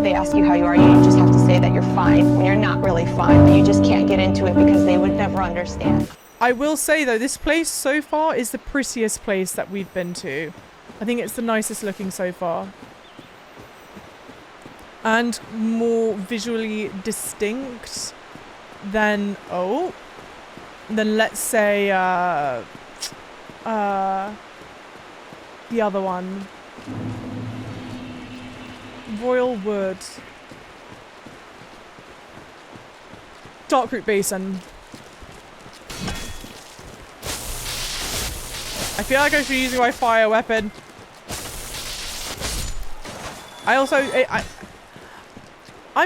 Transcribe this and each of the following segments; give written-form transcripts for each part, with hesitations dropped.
they ask you how you are, you just have to say that you're fine when you're not really fine, but you just can't get into it because they would never understand. I will say though, this place so far is the prettiest place that we've been to. I think it's the nicest looking so far. And more visually distinct than, than let's say, the other one. Royal Wood. Darkroot Basin. I feel like I should be using my fire weapon. I'm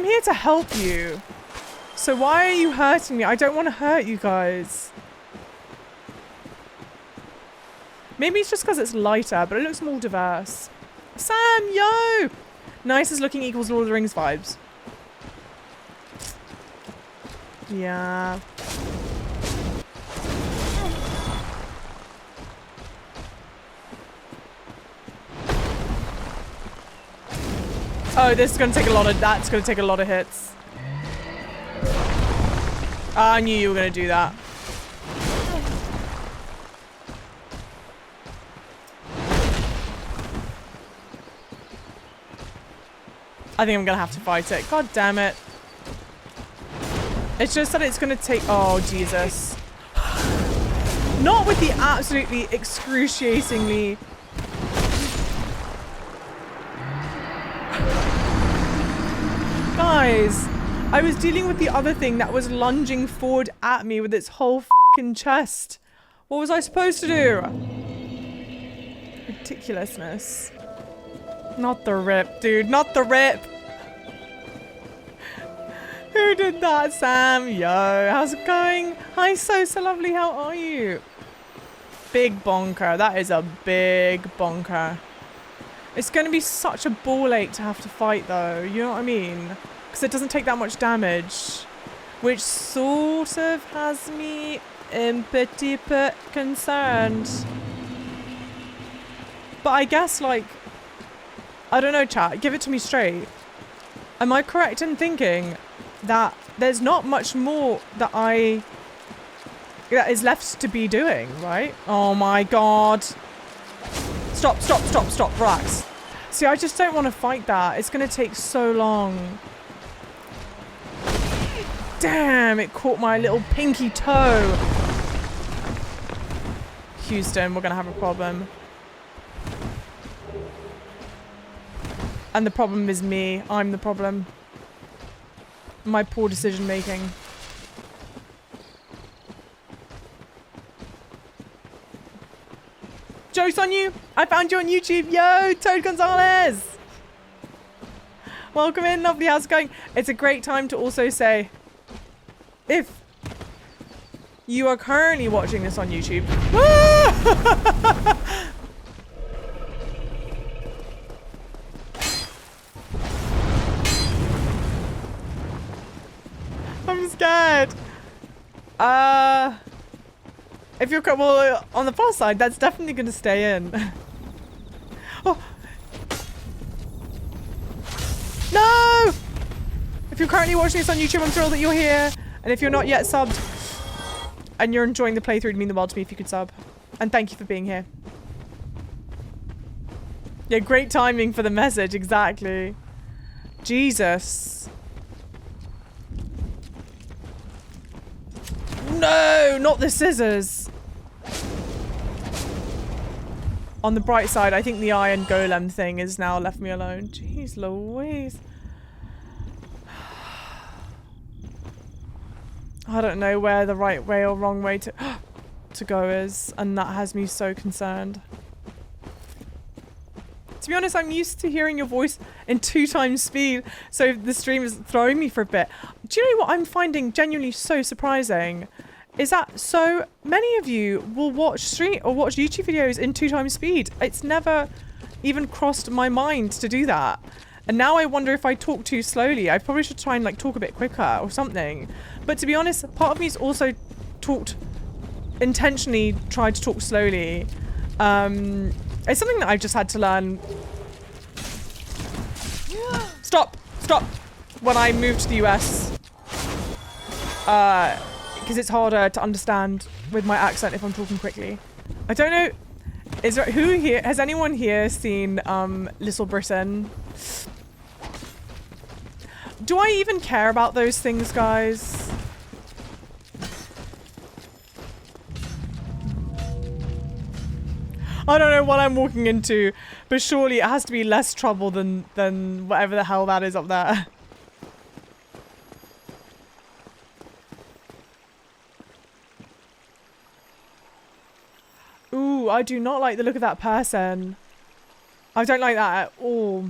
here to help you. So why are you hurting me? I don't want to hurt you guys. Maybe it's just because it's lighter, but it looks more diverse. Sam, yo! Nicest looking equals Lord of the Rings vibes. Yeah. Oh, this is gonna take a lot of, that's gonna take a lot of hits. I knew you were gonna do that. I think I'm gonna have to fight it. God damn it. It's just that it's gonna take, oh Jesus. Not with the absolutely excruciatingly guys, I was dealing with the other thing that was lunging forward at me with its whole fucking chest. What was I supposed to do? Ridiculousness. Not the rip, dude. Not the rip. Who did that, Sam? Yo, how's it going? Hi, so lovely. How are you? Big bonker. That is a big bonker. It's going to be such a ball ache to have to fight, though. You know what I mean? Because it doesn't take that much damage. Which sort of has me a petit peu concerned. But I guess, like... I don't know, chat. Give it to me straight. Am I correct in thinking that there's not much more that is left to be doing, right? Oh my god. Stop, stop, stop, stop. Relax. See, I just don't want to fight that. It's going to take so long. Damn, it caught my little pinky toe. Houston, we're going to have a problem. And the problem is me. I'm the problem. My poor decision making. Joke's on you! I found you on YouTube! Yo! Toad Gonzalez! Welcome in, lovely. How's it going? It's a great time to also say, if you are currently watching this on YouTube... I'm scared. If you're well, on the plus side, that's definitely going to stay in. Oh no! If you're currently watching this on YouTube, I'm thrilled that you're here. And if you're not yet subbed and you're enjoying the playthrough, it'd mean the world to me if you could sub. And thank you for being here. Yeah, great timing for the message. Exactly. Jesus. No, not the scissors. On the bright side, I think the iron golem thing has now left me alone. Jeez Louise. I don't know where the right way or wrong way to go is, and that has me so concerned. To be honest, I'm used to hearing your voice in 2 times speed, so the stream is throwing me for a bit. Do you know what I'm finding genuinely so surprising? Is that so many of you will watch YouTube videos in 2 times speed. It's never even crossed my mind to do that. And now I wonder if I talk too slowly. I probably should try and like talk a bit quicker or something. But to be honest, part of me's also intentionally tried to talk slowly. It's something that I've just had to learn. Stop! stop when I moved to the US. Because it's harder to understand with my accent if I'm talking quickly. I don't know. Is there who here? Has anyone here seen Little Britain? Do I even care about those things, guys? I don't know what I'm walking into, but surely it has to be less trouble than whatever the hell that is up there. Ooh, I do not like the look of that person. I don't like that at all.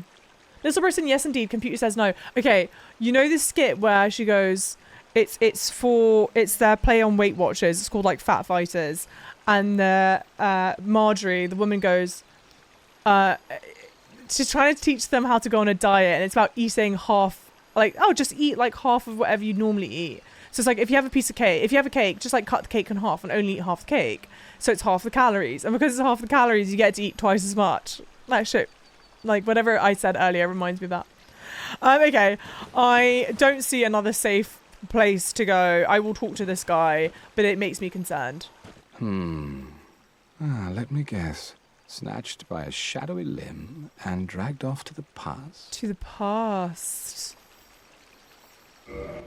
Little Britain, yes indeed. Computer says no. Okay, you know this skit where she goes, it's their play on Weight Watchers. It's called like Fat Fighters, and Marjorie, the woman, goes, she's trying to teach them how to go on a diet, and it's about eating half, like, oh, just eat like half of whatever you normally eat. So it's like if you have a piece of cake, if you have a cake, just like cut the cake in half and only eat half the cake. So it's half the calories, and because it's half the calories, you get to eat twice as much. Like shit. Like, whatever I said earlier reminds me of that. Okay, I don't see another safe place to go. I will talk to this guy, but it makes me concerned. Let me guess. Snatched by a shadowy limb and dragged off to the past? To the past.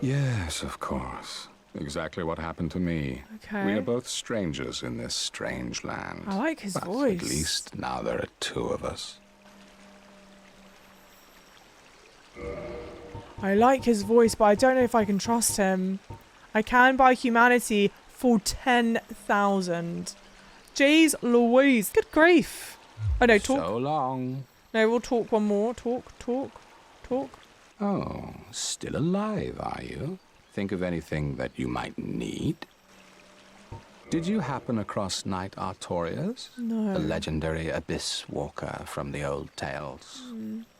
Yes, of course. Exactly what happened to me. Okay. We are both strangers in this strange land. I like his but voice. At least now there are two of us. I like his voice, but I don't know if I can trust him. I can buy humanity for 10,000. Jeez Louise. Good grief. Oh no, talk. So long. No, we'll talk one more. Talk. Oh, still alive, are you? Think of anything that you might need? Did you happen across Knight Artorias? No. The legendary abyss walker from the old tales?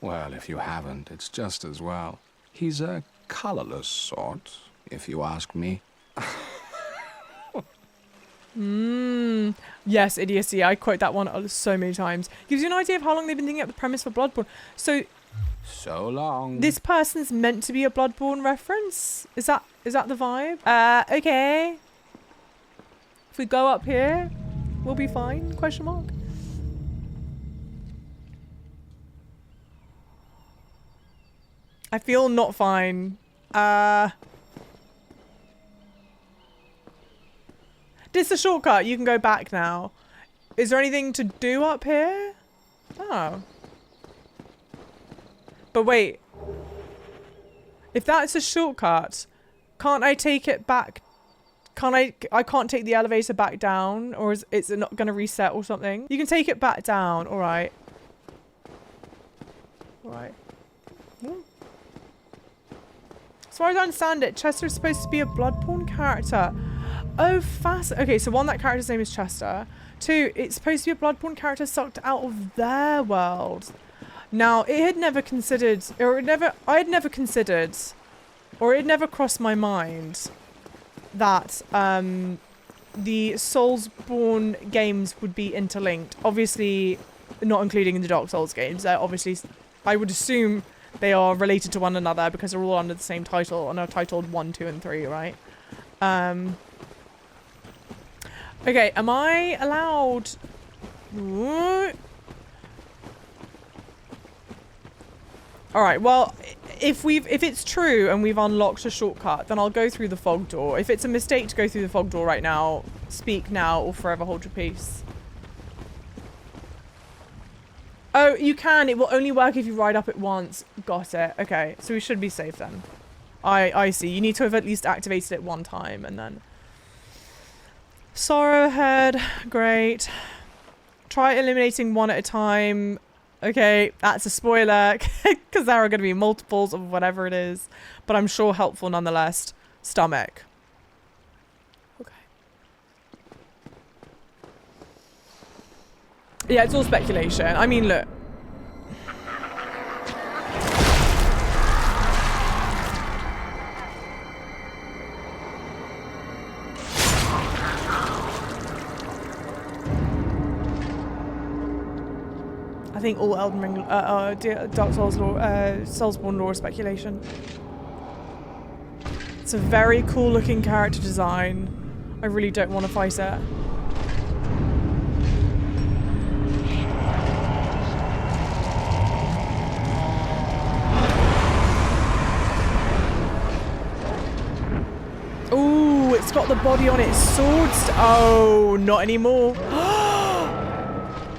Well, if you haven't, it's just as well. He's a colorless sort, if you ask me. Yes, idiocy. I quote that one so many times. Gives you an idea of how long they've been thinking up the premise for Bloodborne. So long. This person's meant to be a Bloodborne reference? Is that the vibe? Okay. If we go up here, we'll be fine? Question mark. I feel not fine. This is a shortcut. You can go back now. Is there anything to do up here? Oh. But wait. If that's a shortcut, can't I take it back? I can't take the elevator back down, or is it not going to reset or something? You can take it back down. All right. All right. As far as I understand it, Chester's supposed to be a Bloodborne character. Oh, fast. Okay, so one, that character's name is Chester. Two, it's supposed to be a Bloodborne character sucked out of their world. Now, it had never considered, or I had never considered, or it had never crossed my mind that the Soulsborne games would be interlinked. Obviously, not including the Dark Souls games. Obviously, I would assume they are related to one another because they're all under the same title and are titled 1, 2, and 3, right? Okay, am I allowed? All right. Well, if it's true and we've unlocked a shortcut, then I'll go through the fog door. If it's a mistake to go through the fog door right now, speak now or forever hold your peace. Oh, you can. It will only work if you ride up it once. Got it. Okay, so we should be safe then. I see. You need to have at least activated it one time and then. Sorrow ahead. Great. Try eliminating one at a time. Okay, that's a spoiler because there are going to be multiples of whatever it is, but I'm sure helpful nonetheless. Stomach. Okay. Yeah, it's all speculation. I mean, look. I think all Elden Ring, Dark Souls lore, Soulsborne lore is speculation. It's a very cool looking character design. I really don't want to fight it. Ooh, it's got the body on its sword. Oh, not anymore.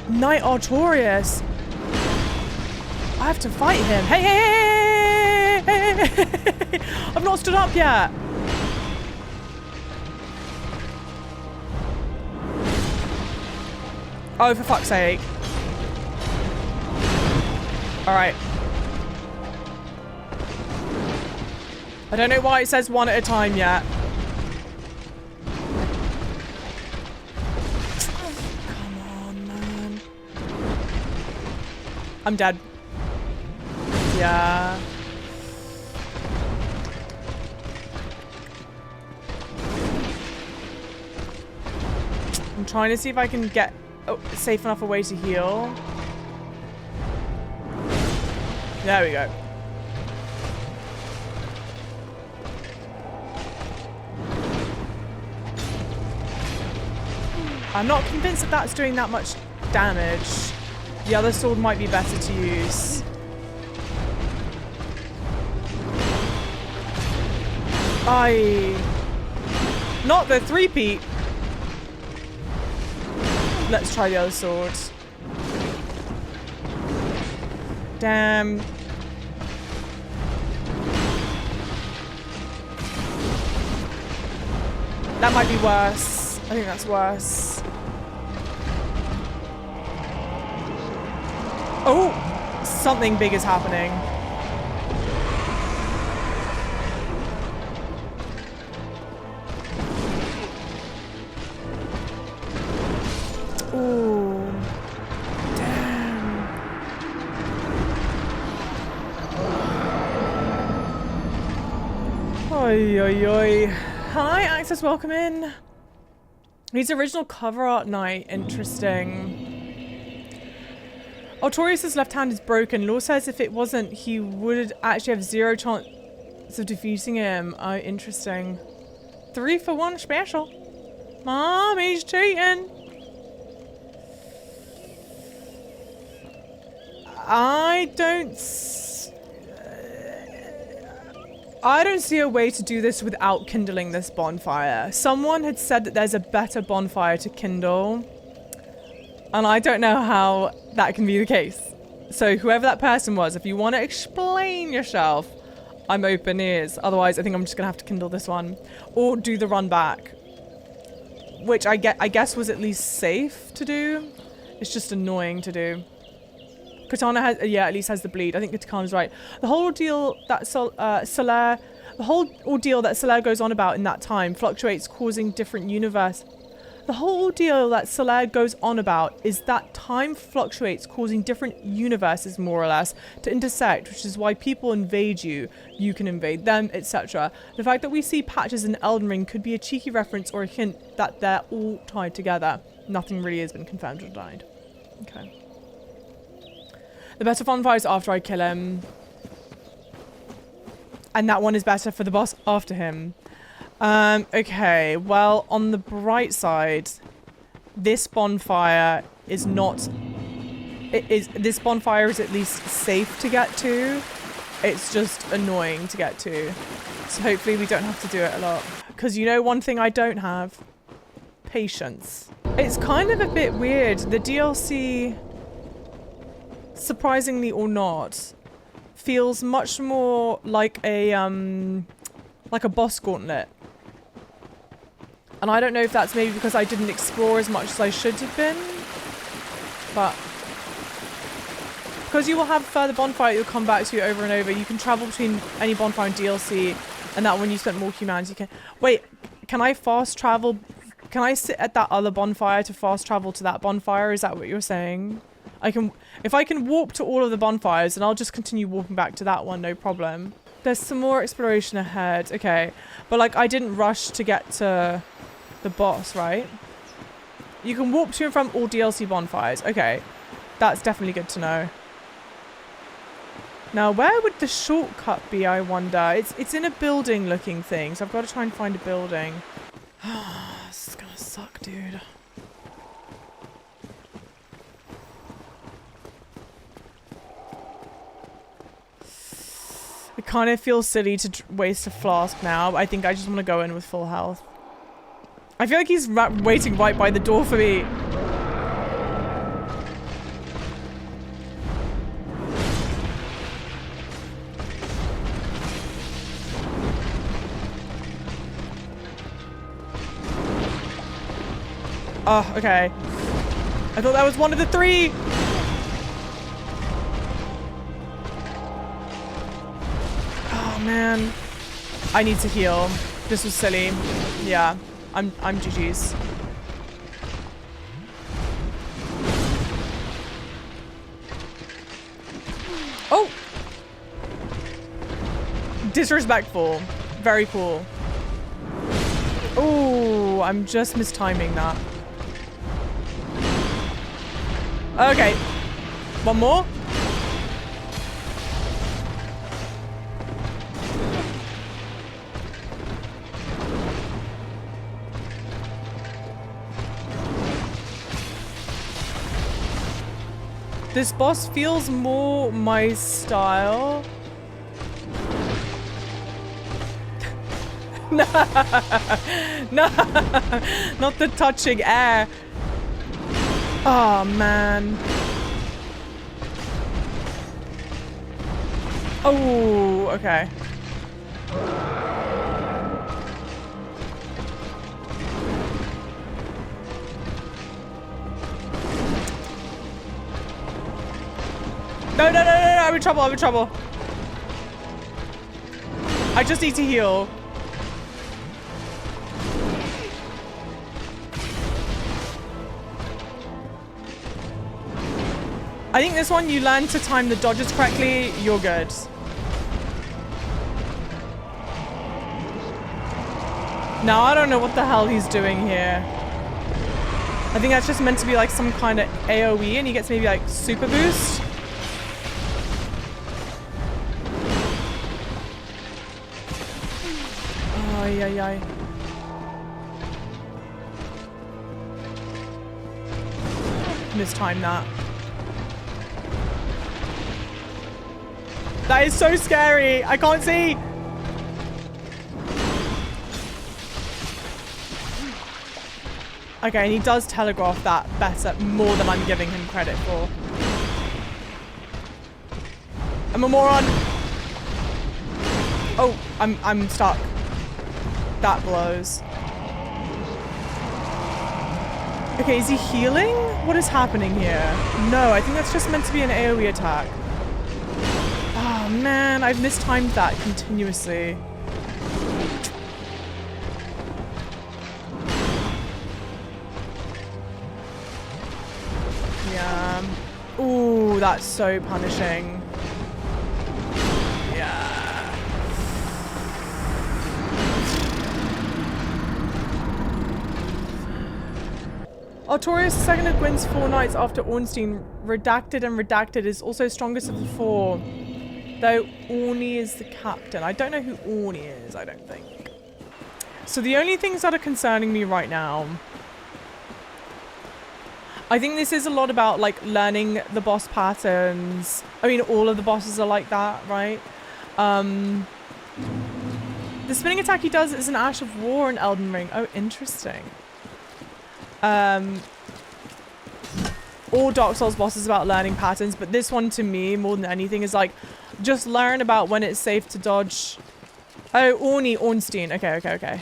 Knight Artorias. I have to fight him. Hey, hey, hey, hey, hey, hey. I've not stood up yet. Oh, for fuck's sake. All right. I don't know why it says one at a time yet. Come on, man. I'm dead. Yeah. I'm trying to see if I can get safe enough a way to heal. There we go. I'm not convinced that that's doing that much damage. The other sword might be better to use. Not the three-peat. Let's try the other sword. Damn. That might be worse. I think that's worse. Oh! Something big is happening. Ooh. Damn. Oi, oi, oi. Hi, Access, welcome in. He's original cover art knight. Interesting. Artorias' left hand is broken. Law says if it wasn't, he would actually have 0 chance of defeating him. Oh, interesting. 3 for 1 special. Mom, he's cheating. I don't see a way to do this without kindling this bonfire. Someone had said that there's a better bonfire to kindle. And I don't know how that can be the case. So whoever that person was, if you want to explain yourself, I'm open ears. Otherwise, I think I'm just going to have to kindle this one. Or do the run back. Which I guess was at least safe to do. It's just annoying to do. Katana has, yeah, at least has the bleed. I think Katana's right. The whole ordeal that Solaire goes on about in that time fluctuates, causing different universe. The whole ordeal that Solaire goes on about is that time fluctuates, causing different universes, more or less, to intersect, which is why people invade you, you can invade them, etc. The fact that we see patches in Elden Ring could be a cheeky reference or a hint that they're all tied together. Nothing really has been confirmed or denied. Okay. The better bonfire is after I kill him. And that one is better for the boss after him. Okay, well, on the bright side, this bonfire is not... This bonfire is at least safe to get to. It's just annoying to get to. So hopefully we don't have to do it a lot. Because you know one thing I don't have? Patience. It's kind of a bit weird. The DLC, surprisingly or not, feels much more like a boss gauntlet. And I don't know if that's maybe because I didn't explore as much as I should have been. But because you will have further bonfire you'll come back to over and over. You can travel between any bonfire and DLC. And that when you spent more humans, you can... Wait, can I fast travel? Can I sit at that other bonfire to fast travel to that bonfire? Is that what you're saying? I can... If I can warp to all of the bonfires, then I'll just continue warping back to that one, no problem. There's some more exploration ahead. Okay. But, like, I didn't rush to get to the boss, right? You can warp to and from all DLC bonfires. Okay. That's definitely good to know. Now, where would the shortcut be, I wonder? It's in a building looking thing, so I've got to try and find a building. This is gonna suck, dude. It kind of feels silly to waste a flask now, but I think I just want to go in with full health. I feel like he's waiting right by the door for me. Oh, okay. I thought that was one of the 3. Oh, man. I need to heal. This was silly. Yeah. I'm GG's. Oh! Disrespectful. Very cool. Oh, I'm just mistiming that. Okay. One more. This boss feels more my style. No, no, not the touching air. Oh, man. Oh, okay. No, no, no, no, no, I'm in trouble, I'm in trouble. I just need to heal. I think this one, you learn to time the dodges correctly, you're good. Now, I don't know what the hell he's doing here. I think that's just meant to be like some kind of AoE and he gets maybe like super boost. Ay, ay, ay. Mistime that. That is so scary. I can't see. Okay, and he does telegraph that better, more than I'm giving him credit for. I'm a moron. Oh, I'm stuck. That blows. Okay, is he healing? What is happening here? No, I think that's just meant to be an AoE attack. Oh man, I've mistimed that continuously. Yeah. Ooh, that's so punishing. Yeah. Artorias, second of Gwyn's 4 knights after Ornstein, redacted and redacted, is also strongest of the 4. Though Orny is the captain. I don't know who Orny is, I don't think. So the only things that are concerning me right now, I think this is a lot about like learning the boss patterns. I mean, all of the bosses are like that, right? The spinning attack he does is an Ash of War in Elden Ring. Oh, interesting. All Dark Souls bosses about learning patterns, but this one to me, more than anything, is like, just learn about when it's safe to dodge. Oh, Ornstein. Okay, okay, okay.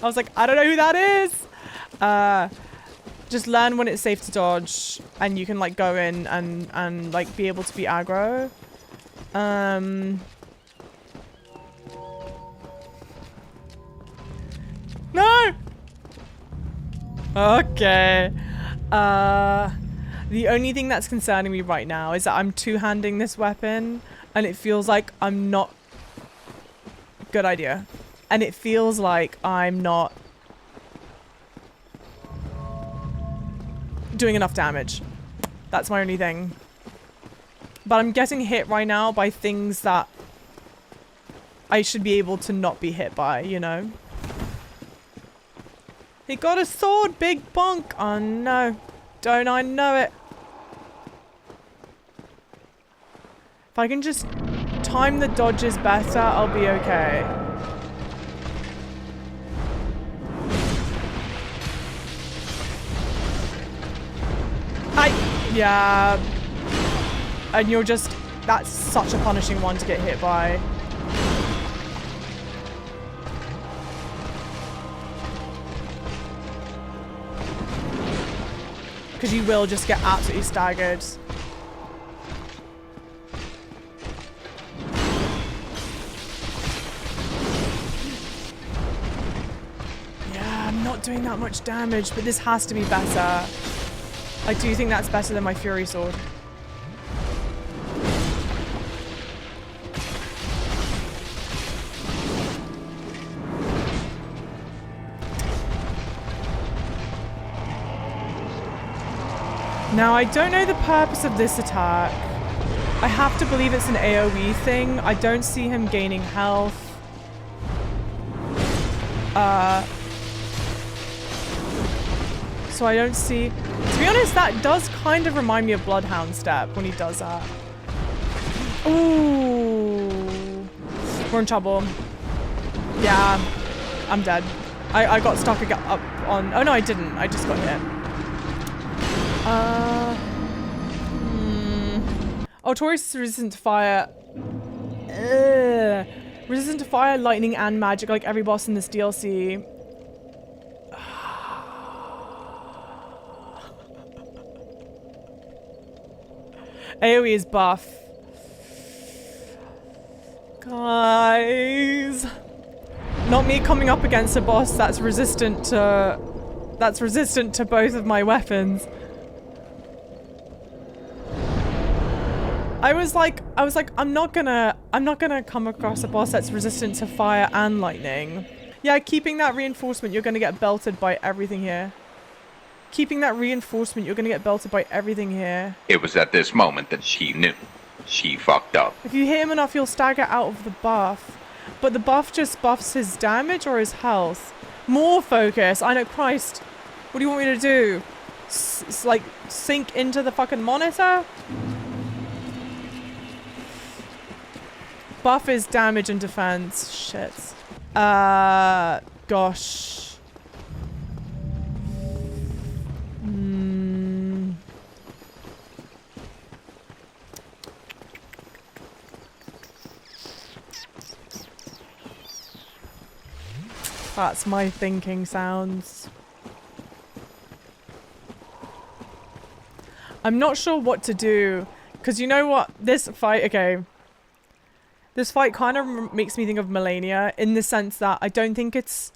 I was like, I don't know who that is. Just learn when it's safe to dodge, and you can like go in and like be able to be aggro. No! Okay. The only thing that's concerning me right now is that I'm two-handing this weapon and it feels like I'm not... Good idea. And it feels like I'm not doing enough damage. That's my only thing. But I'm getting hit right now by things that I should be able to not be hit by, you know? He got a sword, big bonk. Oh no. Don't I know it? If I can just time the dodges better, I'll be okay. Yeah. And you're just... That's such a punishing one to get hit by. Because you will just get absolutely staggered. Yeah, I'm not doing that much damage, but this has to be better. I do think that's better than my Fury Sword. Now, I don't know the purpose of this attack. I have to believe it's an AoE thing. I don't see him gaining health. So I don't see... To be honest, that does kind of remind me of Bloodhound Step when he does that. Ooh. We're in trouble. Yeah. I'm dead. I got stuck up on... Oh no, I didn't. I just got hit. Artorias is resistant to fire. Resistant to fire, lightning, and magic, like every boss in this DLC. AoE is buff. Guys. Not me coming up against a boss that's resistant to both of my weapons. I was like, I'm not gonna come across a boss that's resistant to fire and lightning. Yeah, keeping that reinforcement, you're gonna get belted by everything here. Keeping that reinforcement, you're gonna get belted by everything here. It was at this moment that she knew. She fucked up. If you hit him enough, you'll stagger out of the buff. But the buff just buffs his damage or his health. More focus. I know, Christ. What do you want me to do? Like, sink into the fucking monitor? Buff is damage and defense. Shit. Gosh. That's my thinking sounds. I'm not sure what to do. Because you know what? This fight... Okay. This fight kind of makes me think of Melania in the sense that I don't think it's...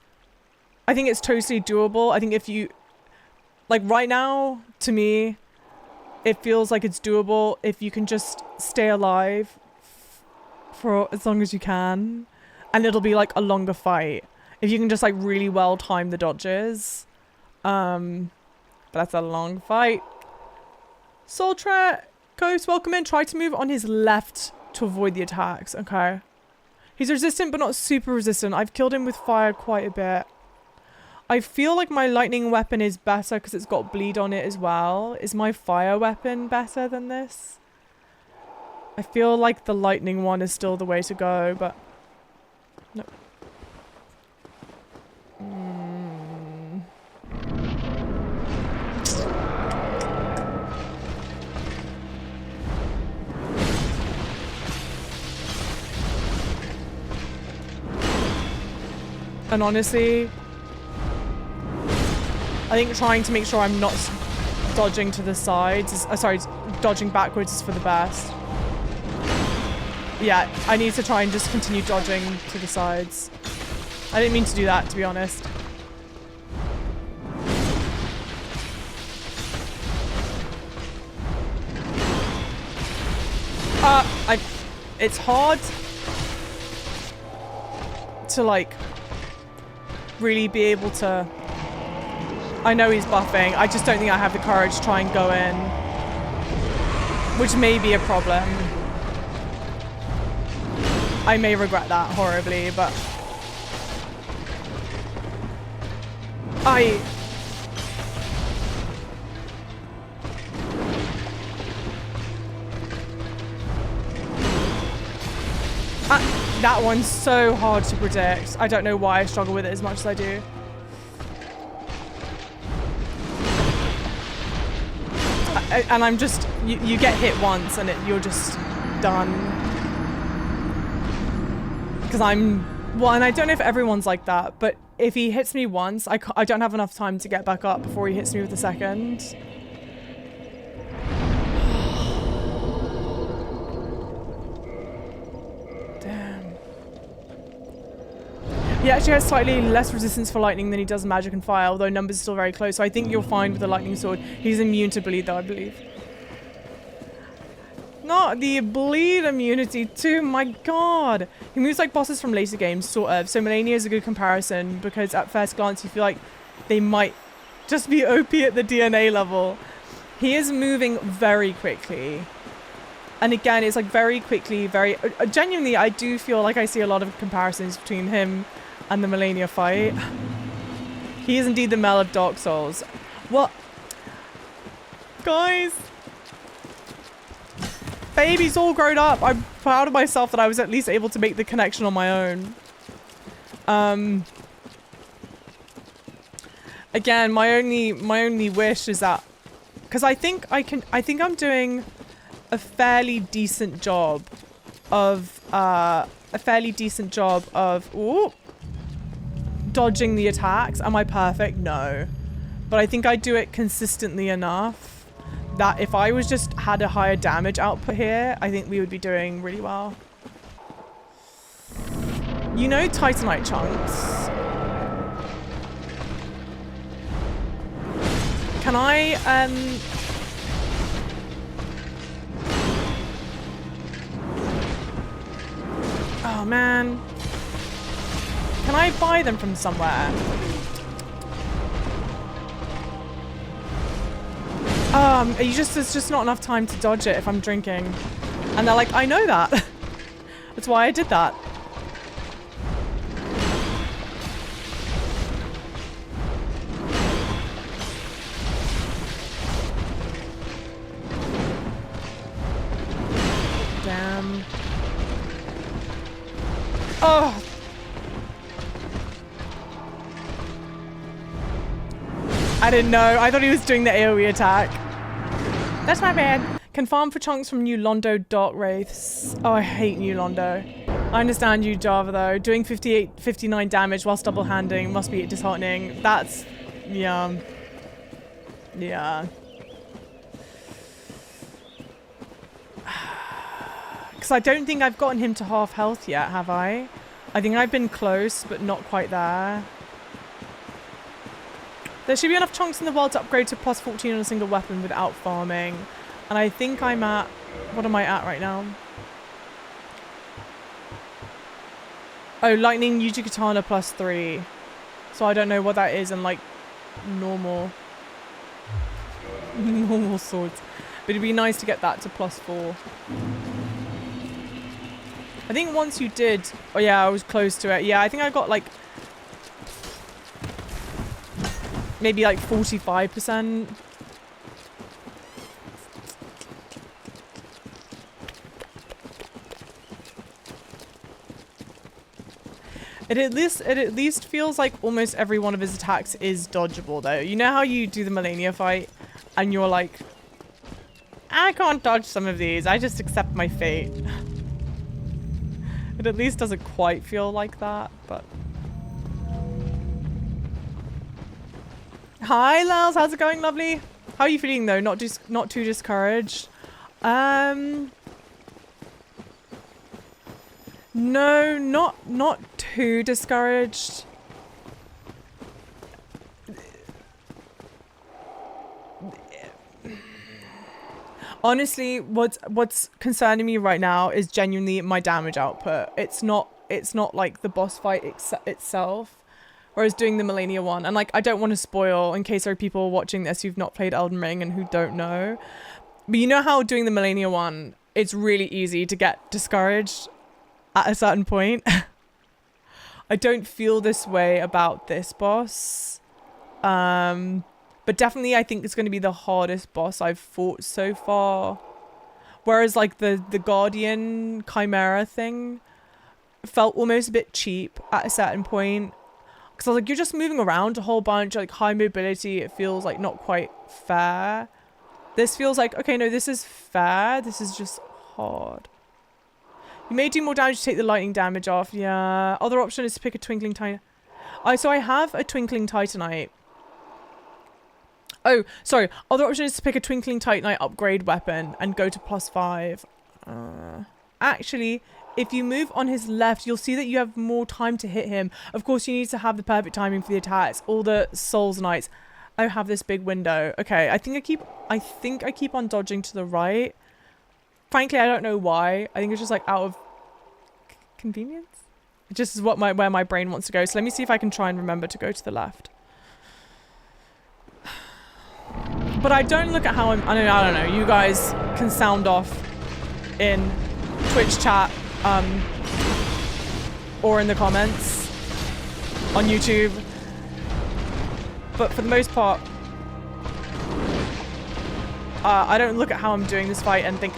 I think it's totally doable. I think if you... Like right now, to me, it feels like it's doable if you can just stay alive for as long as you can. And it'll be like a longer fight. If you can just like really well time the dodges. But that's a long fight. Soltra, Ghost, welcome in. Try to move on his left to avoid the attacks. Okay. He's resistant but not super resistant. I've killed him with fire quite a bit. I feel like my lightning weapon is better because it's got bleed on it as well. Is my fire weapon better than this? I feel like the lightning one is still the way to go, but... No. And honestly, I think trying to make sure I'm not dodging to the sides is, sorry, dodging backwards is for the best. Yeah, I need to try and just continue dodging to the sides. I didn't mean to do that, to be honest. It's hard to like really be able to... I know he's buffing. I just don't think I have the courage to try and go in. which may be a problem. I may regret that horribly, but that one's so hard to predict. I don't know why I struggle with it as much as I do. And I'm just, you get hit once and you're just done. Because well, and I don't know if everyone's like that, but if he hits me once, I don't have enough time to get back up before he hits me with the second. He actually has slightly less resistance for lightning than he does magic and fire, although numbers are still very close, so I think you're fine with the lightning sword. He's immune to bleed though, I believe. Not the bleed immunity too, my god! He moves like bosses from later games, sort of, so Melania is a good comparison, because at first glance you feel like they might just be OP at the DNA level. He is moving very quickly. And again, it's like very quickly, very... genuinely, I do feel like I see a lot of comparisons between him and the Melania fight. He is indeed the Mel of Dark Souls. What? Guys. Baby's all grown up. I'm proud of myself that I was at least able to make the connection on my own. Again, my only wish is that... because I think I'm doing a fairly decent job of... ooh, dodging the attacks. Am I perfect? No. But I think I do it consistently enough that if I was just had a higher damage output here, I think we would be doing really well. You know Titanite chunks. Can I, oh man. Can I buy them from somewhere? There's just not enough time to dodge it if I'm drinking. And they're like, I know that. That's why I did that. Damn. Oh. I didn't know. I thought he was doing the AoE attack. That's my bad. Can farm for chunks from New Londo Dark Wraiths. Oh, I hate New Londo. I understand you, Java, though. Doing 58, 59 damage whilst double-handing must be disheartening. That's... yeah. Yeah. Because I don't think I've gotten him to half health yet, have I? I think I've been close, but not quite there. There should be enough chunks in the world to upgrade to plus 14 on a single weapon without farming. And I think I'm at... what am I at right now? Oh, lightning, Yuji Katana plus 3. So I don't know what that is in like normal... normal swords. But it'd be nice to get that to plus 4. I think once you did... oh yeah, I was close to it. Yeah, I think I got like... maybe like 45%. It at least feels like almost every one of his attacks is dodgeable though. You know how you do the Melania fight and you're like, I can't dodge some of these. I just accept my fate. It at least doesn't quite feel like that, but... Hi, Lals. How's it going, lovely? How are you feeling, though? Not too discouraged? No, not too discouraged. Honestly, what's concerning me right now is genuinely my damage output. It's not like the boss fight itself. Whereas doing the Melania one, and like I don't want to spoil in case there are people watching this who've not played Elden Ring and who don't know. But you know how doing the Millennia one, it's really easy to get discouraged at a certain point. I don't feel this way about this boss. But definitely I think it's going to be the hardest boss I've fought so far. Whereas like the Guardian Chimera thing felt almost a bit cheap at a certain point. Because I was like, you're just moving around a whole bunch, like high mobility. It feels like not quite fair. This feels like, okay, no, this is fair. This is just hard. You may do more damage to take the lightning damage off. Yeah. Other option is to pick a Twinkling Titan. So I have a Twinkling Titanite. Oh, sorry. Other option is to pick a Twinkling Titanite upgrade weapon and go to +5. Actually, if you move on his left, you'll see that you have more time to hit him. Of course, you need to have the perfect timing for the attacks. All the Souls Knights. I have this big window. Okay, I think I keep on dodging to the right. Frankly, I don't know why. I think it's just like out of convenience. It just is what where my brain wants to go. So let me see if I can try and remember to go to the left. But I don't look at how I don't know. You guys can sound off in Twitch chat or in the comments on YouTube. But for the most part, I don't look at how I'm doing this fight and think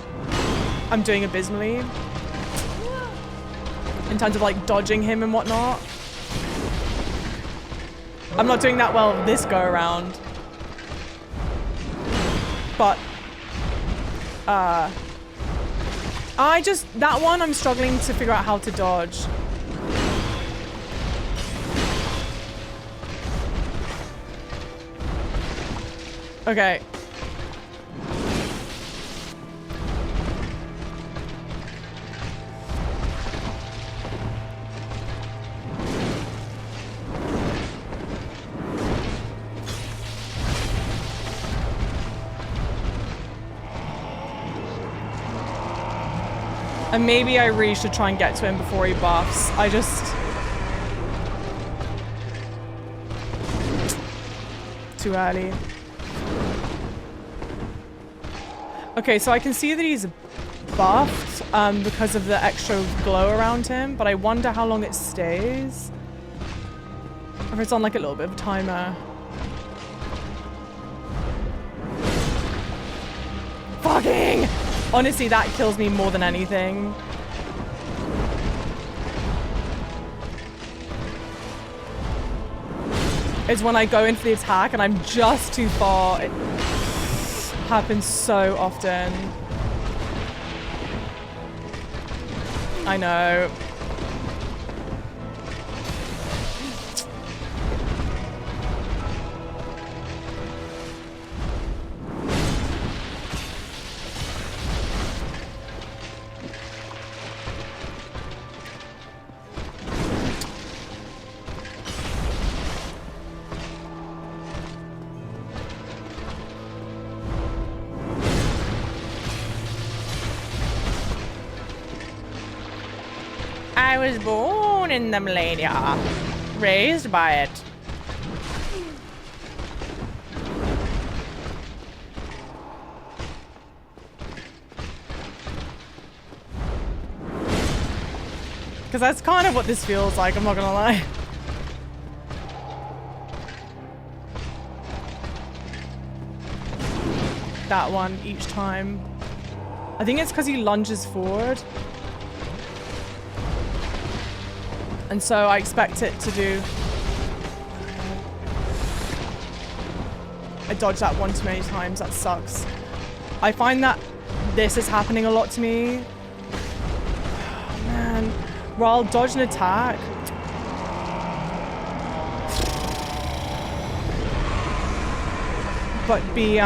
I'm doing abysmally in terms of like dodging him and whatnot. I'm not doing that well this go around. But that one I'm struggling to figure out how to dodge. Okay. And maybe I really should try and get to him before he buffs. I just... Too early. Okay, so I can see that he's buffed because of the extra glow around him, but I wonder how long it stays. Or if it's on like a little bit of a timer. Fucking! Honestly, that kills me more than anything. It's when I go in for the attack and I'm just too far. It happens so often. I know. I was born in the millennia, raised by it. Because that's kind of what this feels like, I'm not gonna lie. That one each time. I think it's because he lunges forward. And so I expect it to do... I dodged that one too many times, that sucks. I find that this is happening a lot to me. Oh, man. Where I'll dodge an attack. But be,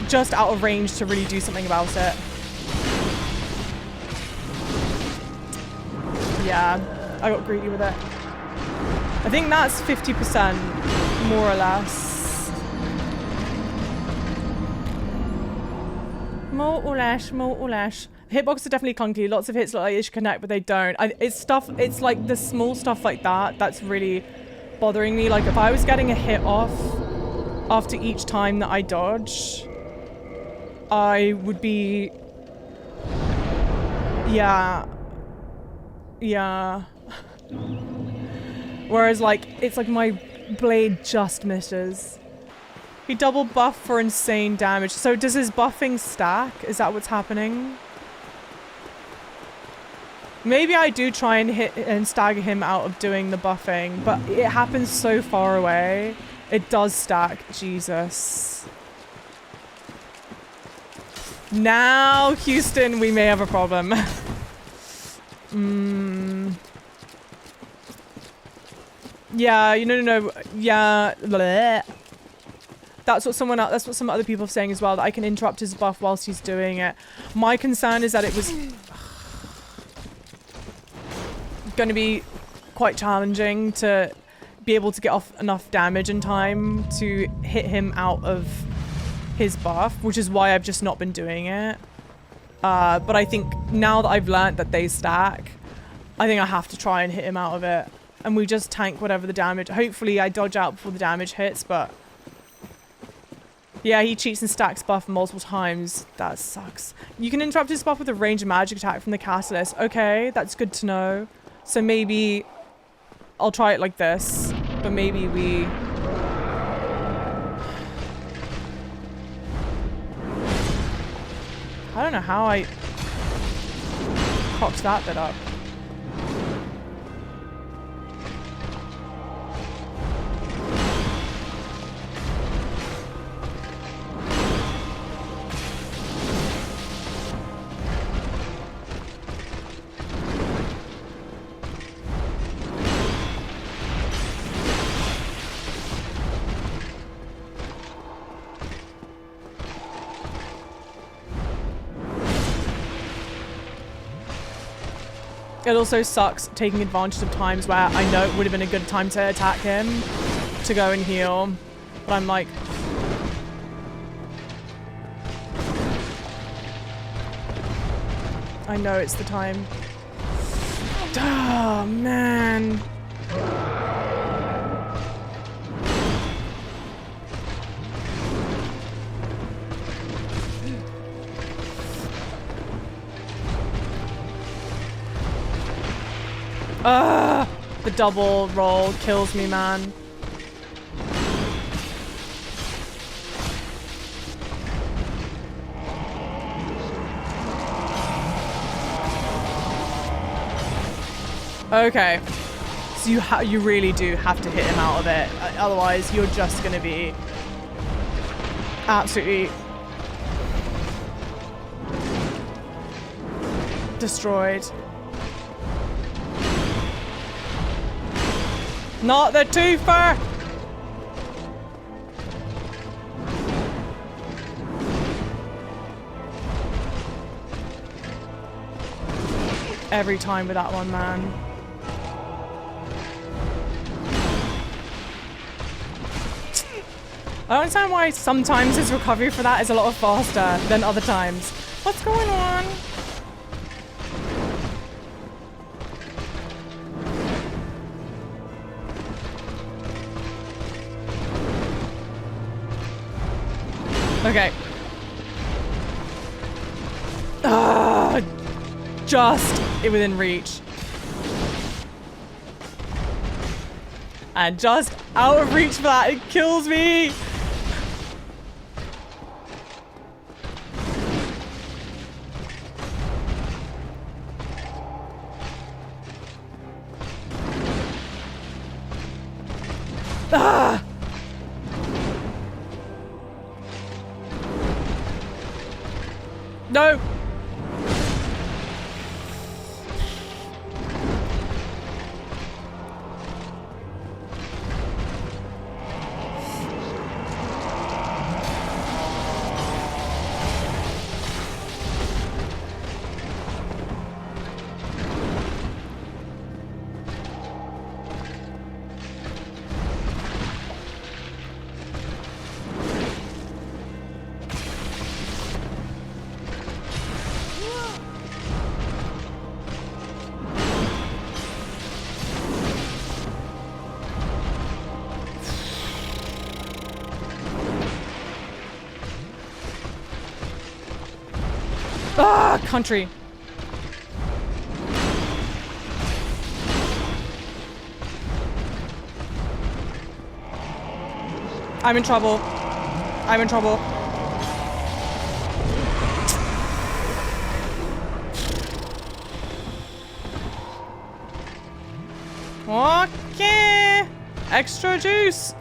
just out of range to really do something about it. Yeah, I got greedy with it. I think that's 50%, more or less. More or less, more or less. Hitboxes are definitely clunky. Lots of hits look like they should connect, but they don't. It's like the small stuff like that that's really bothering me. Like if I was getting a hit off after each time that I dodge, I would be... Yeah. Yeah. Whereas, like, it's like my blade just misses. He double buffed for insane damage. So does his buffing stack? Is that what's happening? Maybe I do try and hit and stagger him out of doing the buffing, but it happens so far away. It does stack. Jesus. Now, Houston, we may have a problem. Yeah, no. Yeah. Bleh. That's what some other people are saying as well, that I can interrupt his buff whilst he's doing it. My concern is that it was going to be quite challenging to be able to get off enough damage in time to hit him out of his buff, which is why I've just not been doing it. But I think now that I've learnt that they stack, I think I have to try and hit him out of it. And we just tank whatever the damage. Hopefully I dodge out before the damage hits, but... Yeah, he cheats and stacks buff multiple times. That sucks. You can interrupt his buff with a ranged magic attack from the catalyst. Okay, that's good to know. So maybe I'll try it like this, but maybe we... I don't know how I cocked that bit up. It also sucks taking advantage of times where I know it would have been a good time to attack him, to go and heal, but I'm like... I know it's the time. Oh, man. The double roll kills me, man. Okay. So you really do have to hit him out of it. Otherwise, you're just gonna be absolutely destroyed. Not the twofer! Every time with that one, man. I don't understand why sometimes his recovery for that is a lot faster than other times. What's going on? Okay. Just within reach. And just out of reach for that. It kills me. No! country. I'm in trouble. I'm in trouble. Okay. Extra juice.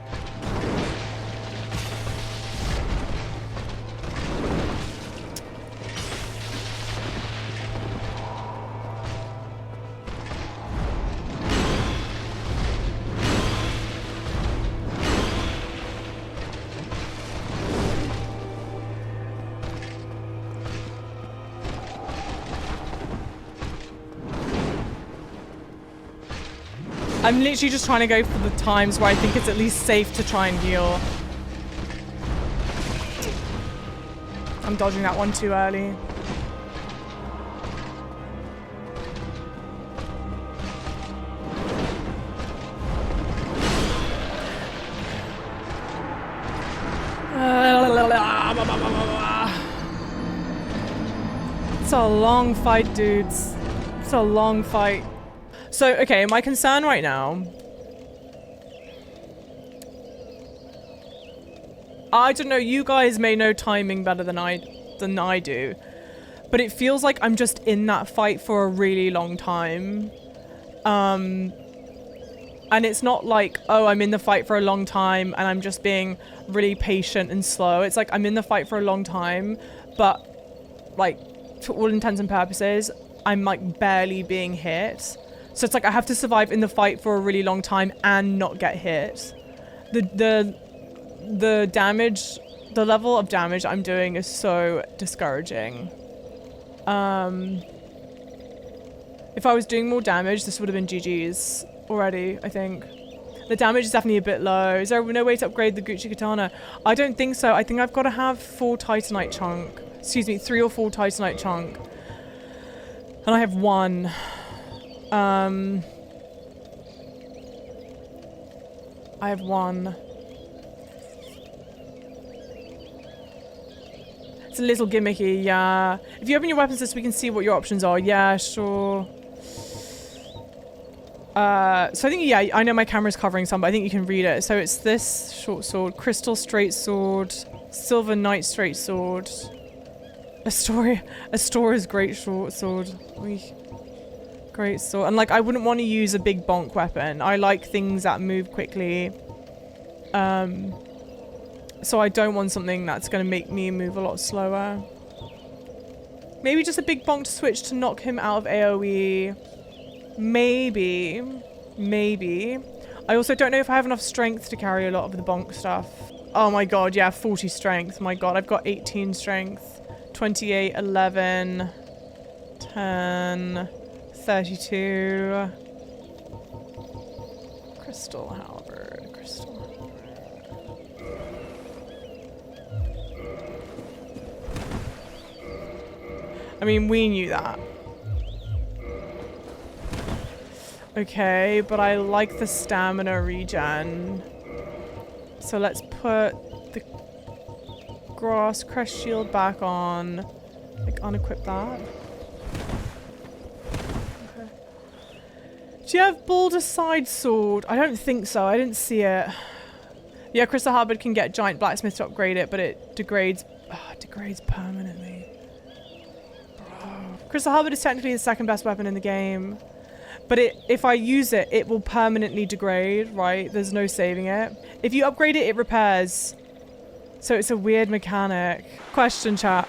I'm literally just trying to go for the times where I think it's at least safe to try and heal. I'm dodging that one too early. It's a long fight, dudes. It's a long fight. So, okay, my concern right now... I don't know, you guys may know timing better than I do. But it feels like I'm just in that fight for a really long time. And it's not like, oh, I'm in the fight for a long time and I'm just being really patient and slow. It's like I'm in the fight for a long time, but, like, for all intents and purposes, I'm, like, barely being hit. So it's like I have to survive in the fight for a really long time and not get hit. The damage, the level of damage I'm doing is so discouraging. If I was doing more damage, this would have been GG's already, I think. The damage is definitely a bit low. Is there no way to upgrade the Gucci Katana? I don't think so. I think I've got to have 4 Titanite chunk. Excuse me, 3 or 4 Titanite chunk. And I have 1. I have 1. It's a little gimmicky, yeah. If you open your weapons list, we can see what your options are. Yeah, sure. So I think, yeah, I know my camera's covering some, but I think you can read it. So it's this short sword, crystal straight sword, silver knight straight sword, Astora's great short sword. Great sword. And like, I wouldn't want to use a big bonk weapon. I like things that move quickly. So I don't want something that's going to make me move a lot slower. Maybe just a big bonk to switch to knock him out of AoE. Maybe. I also don't know if I have enough strength to carry a lot of the bonk stuff. Oh my god, yeah, 40 strength. My god, I've got 18 strength. 28, 11, 10, 32. Crystal halberd, crystal halberd. I mean, we knew that. Okay, but I like the stamina regen. So let's put the grass crest shield back on. Like, unequip that. Okay. Do you have Boulder Side Sword? I don't think so. I didn't see it. Yeah, Crystal Halberd can get Giant Blacksmith to upgrade it, but it degrades... degrades permanently. Bro. Crystal Halberd is technically the second best weapon in the game. But if I use it, it will permanently degrade, right? There's no saving it. If you upgrade it, it repairs. So it's a weird mechanic. Question, chat.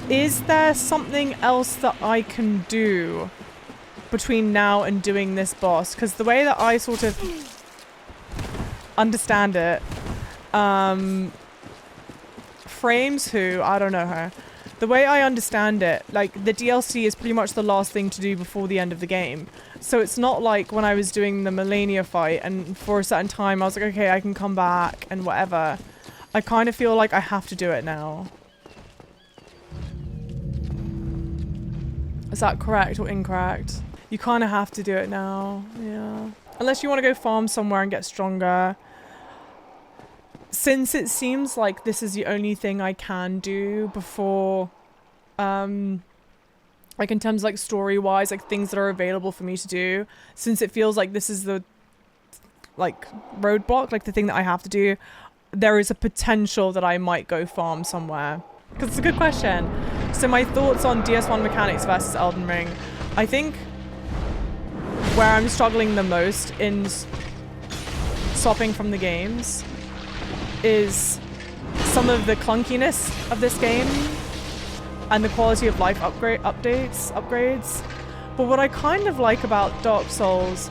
Is there something else that I can do between now and doing this boss? Because the way that I sort of understand it, Frames who? I don't know her. The way I understand it, like, the DLC is pretty much the last thing to do before the end of the game. So it's not like when I was doing the Melania fight and for a certain time I was like, okay, I can come back and whatever. I kind of feel like I have to do it now. Is that correct or incorrect? You kind of have to do it now, yeah. Unless you want to go farm somewhere and get stronger. Since it seems like this is the only thing I can do before Like in terms of like story-wise, like things that are available for me to do, since it feels like this is the like roadblock, like the thing that I have to do, there is a potential that I might go farm somewhere. Because it's a good question. So my thoughts on DS1 mechanics versus Elden Ring. I think where I'm struggling the most in swapping from the games is some of the clunkiness of this game and the quality of life upgrades. But what I kind of like about Dark Souls,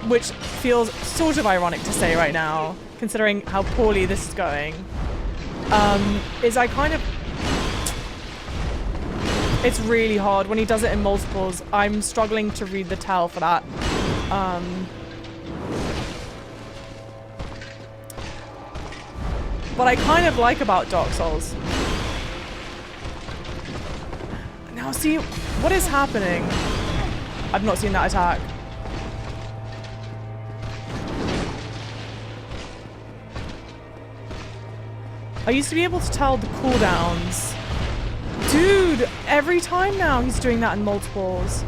which feels sort of ironic to say right now, considering how poorly this is going, is I kind of... It's really hard when he does it in multiples. I'm struggling to read the tell for that. What I kind of like about Dark Souls... Now see, what is happening? I've not seen that attack. I used to be able to tell the cooldowns. Dude, every time now he's doing that in multiples.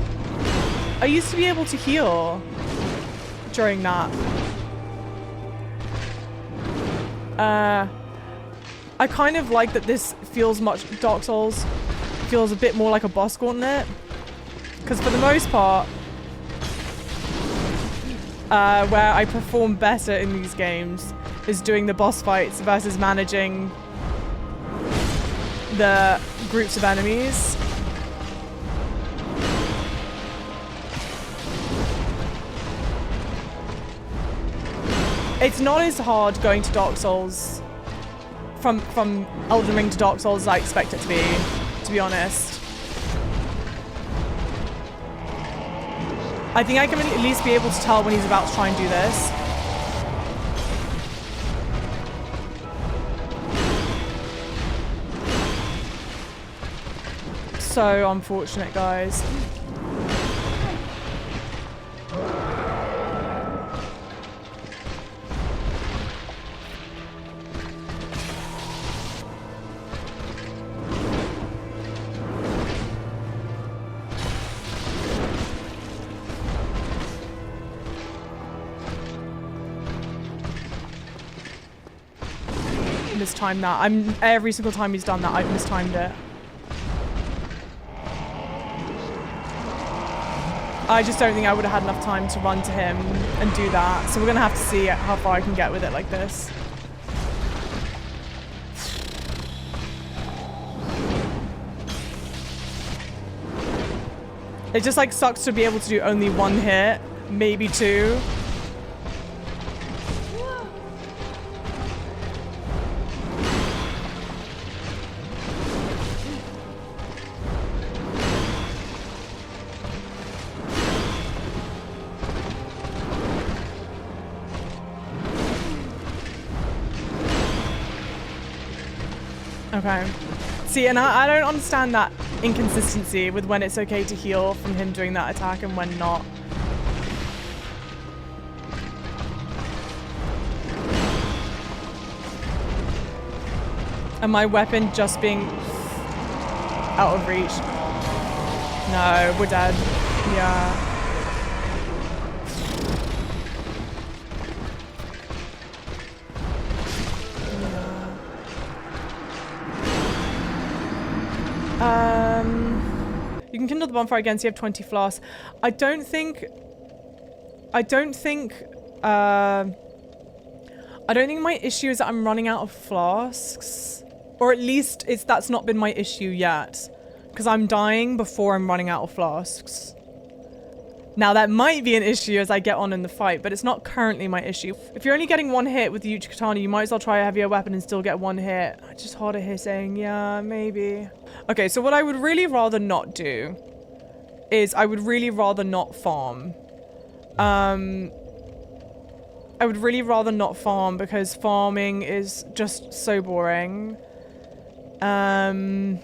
I used to be able to heal during that. I kind of like that this feels much... Dark Souls feels a bit more like a boss gauntlet. Because for the most part, where I perform better in these games is doing the boss fights versus managing the groups of enemies. It's not as hard going to Dark Souls from Elden Ring to Dark Souls as I expect it to be honest. I think I can at least be able to tell when he's about to try and do this. So unfortunate, guys. Mistimed that. Every single time he's done that, I've mistimed it. I just don't think I would have had enough time to run to him and do that. So we're gonna have to see how far I can get with it like this. It just like sucks to be able to do only one hit, maybe two. Okay. See, and I don't understand that inconsistency with when it's okay to heal from him doing that attack and when not. And my weapon just being out of reach. No, we're dead. Yeah. You can kindle the bonfire again, so you have 20 flasks. I don't think my issue is that I'm running out of flasks. Or at least that's not been my issue yet. Because I'm dying before I'm running out of flasks. Now that might be an issue as I get on in the fight, but it's not currently my issue. If you're only getting one hit with the Uchi-Katana, you might as well try a heavier weapon and still get one hit. It's just harder hitting, yeah, maybe. Okay, so what I would really rather not do is I would really rather not farm. I would really rather not farm because farming is just so boring. And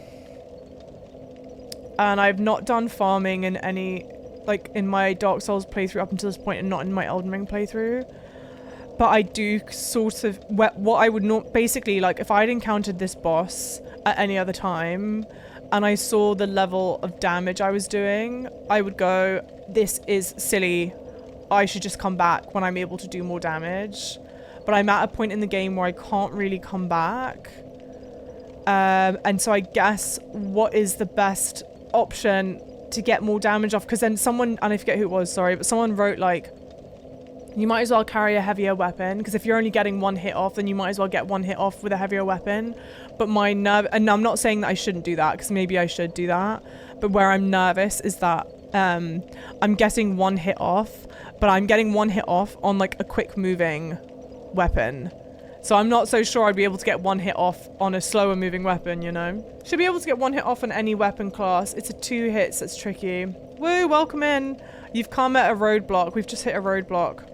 I've not done farming in any... like in my Dark Souls playthrough up until this point and not in my Elden Ring playthrough. But I do sort of, what I would not, basically, like, if I'd encountered this boss at any other time, and I saw the level of damage I was doing, I would go, this is silly. I should just come back when I'm able to do more damage. But I'm at a point in the game where I can't really come back. And so I guess what is the best option to get more damage off? Because then someone, and I forget who it was, sorry, but someone wrote like, you might as well carry a heavier weapon, because if you're only getting one hit off, then you might as well get one hit off with a heavier weapon. But my nerve, and I'm not saying that I shouldn't do that, because maybe I should do that, but where I'm nervous is that I'm getting one hit off, but I'm getting one hit off on like a quick moving weapon. So I'm not so sure I'd be able to get one hit off on a slower moving weapon, you know? Should be able to get one hit off on any weapon class. It's a 2 hits that's tricky. Woo, welcome in. You've come at a roadblock. We've just hit a roadblock.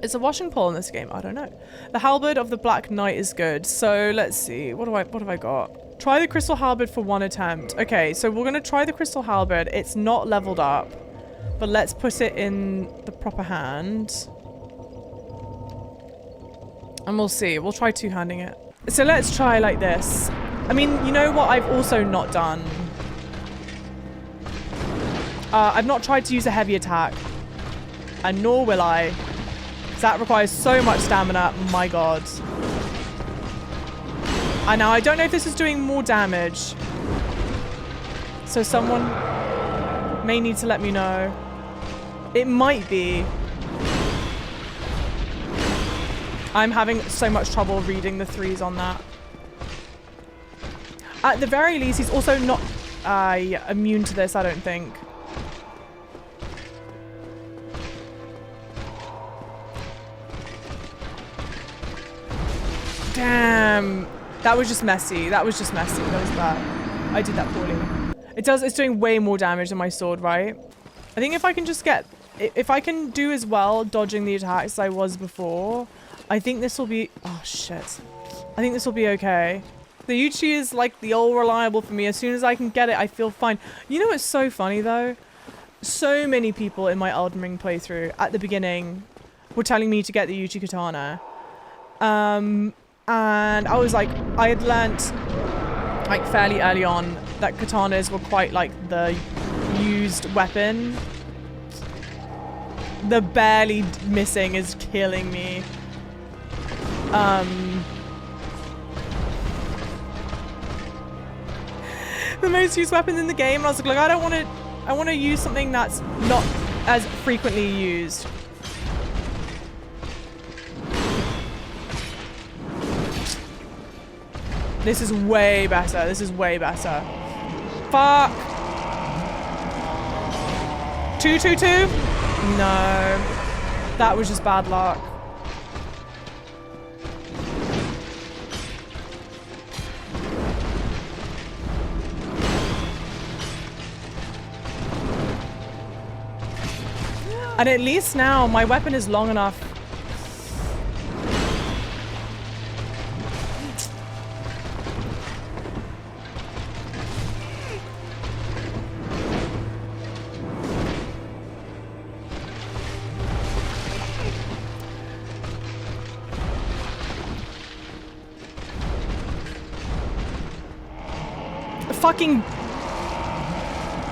Is a washing pole in this game? I don't know. The halberd of the Black Knight is good. So let's see. What have I got? Try the crystal halberd for 1 attempt. Okay, so we're gonna try the crystal halberd. It's not leveled up, but let's put it in the proper hand. And we'll see. We'll try two-handing it. So let's try like this. I mean, you know what I've also not done? I've not tried to use a heavy attack. And nor will I. That requires so much stamina. My god. And now I don't know if this is doing more damage. So someone may need to let me know. It might be. I'm having so much trouble reading the 3s on that. At the very least, he's also not immune to this, I don't think. Damn. That was just messy. That was just messy. That was bad. I did that poorly. It's doing way more damage than my sword, right? I think if I can just get... If I can do as well dodging the attacks as I was before, I think this will be... Oh, shit. I think this will be okay. The Uchi is like the all reliable for me. As soon as I can get it, I feel fine. You know what's so funny, though? So many people in my Elden Ring playthrough at the beginning were telling me to get the Uchi Katana. And I was like, I had learnt like fairly early on that katanas were quite like the used weapon. The barely missing is killing me. The most used weapons in the game, and I was like, I want to use something that's not as frequently used. This is way better. This is way better. Fuck. 222? No. That was just bad luck. And at least now my weapon is long enough. Fucking...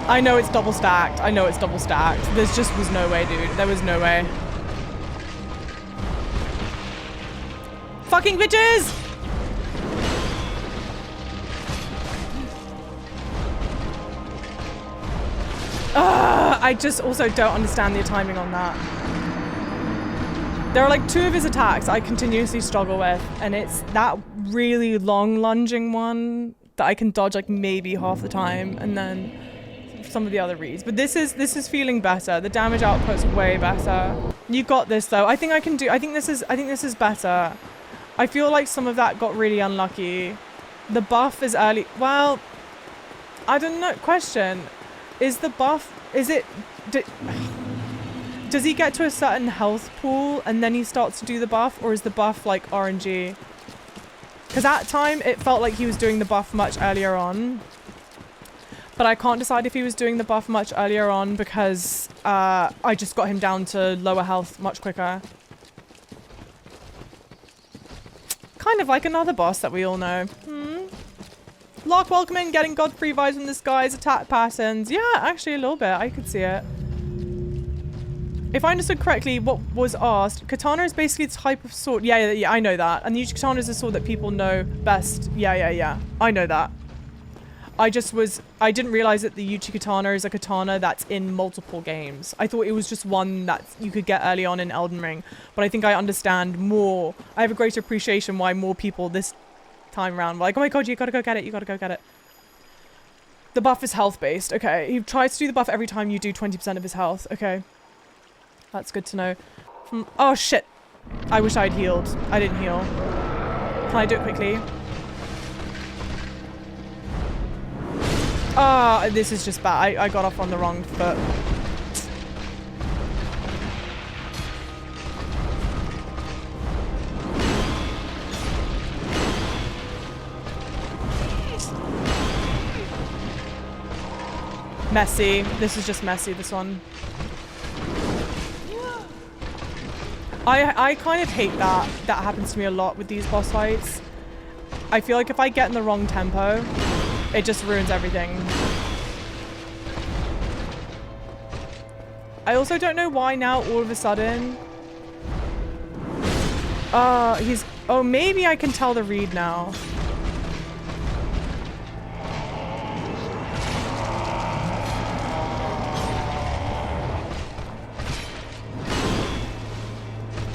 I know it's double stacked. I know it's double stacked. There's just was no way, dude. There was no way. Fucking bitches! I just also don't understand the timing on that. There are like 2 of his attacks I continuously struggle with, and it's that really long lunging one that I can dodge like maybe half the time, and then some of the other reads. But this is feeling better. The damage output's way better. You got this though. I think I can do. I think this is better. I feel like some of that got really unlucky. The buff is early. Well, I don't know. Question: is the buff? Is it? Does he get to a certain health pool and then he starts to do the buff, or is the buff like RNG? Because at time it felt like he was doing the buff much earlier on. But I can't decide if he was doing the buff much earlier on because I just got him down to lower health much quicker. kind of like another boss that we all know. Lock welcoming, getting God-free vibes from this guy's attack patterns. Yeah, actually a little bit. I could see it. If I understood correctly, what was asked, katana is basically a type of sword. Yeah, I know that. And the Uchi katana is a sword that people know best. Yeah. I know that. I didn't realize that the Uchi katana is a katana that's in multiple games. I thought it was just one that you could get early on in Elden Ring. But I think I understand more. I have a greater appreciation why more people this time around were like, oh my god, you gotta go get it, you gotta go get it. The buff is health based. Okay, he tries to do the buff every time you do 20% of his health. Okay. That's good to know. Oh shit. I wish I'd healed. I didn't heal. Can I do it quickly? Ah, this is just bad. I got off on the wrong foot. Messy. This is just messy, this one. I kind of hate that. That happens to me a lot with these boss fights. I feel like if I get in the wrong tempo, it just ruins everything. I also don't know why now all of a sudden... Oh, maybe I can tell the read now.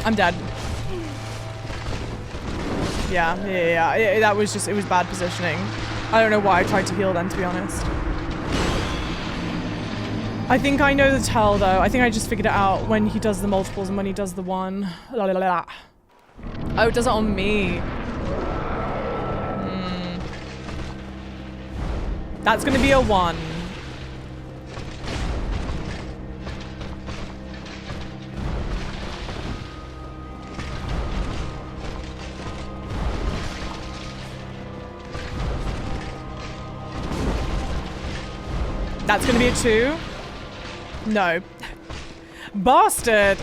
I'm dead. Yeah. That was just, it was bad positioning. I don't know why I tried to heal then, to be honest. I think I know the tell, though. I think I just figured it out when he does the multiples and when he does the one. La, la, la, la. Oh, it does it on me. That's going to be a 1. That's gonna be a 2. No. Bastard!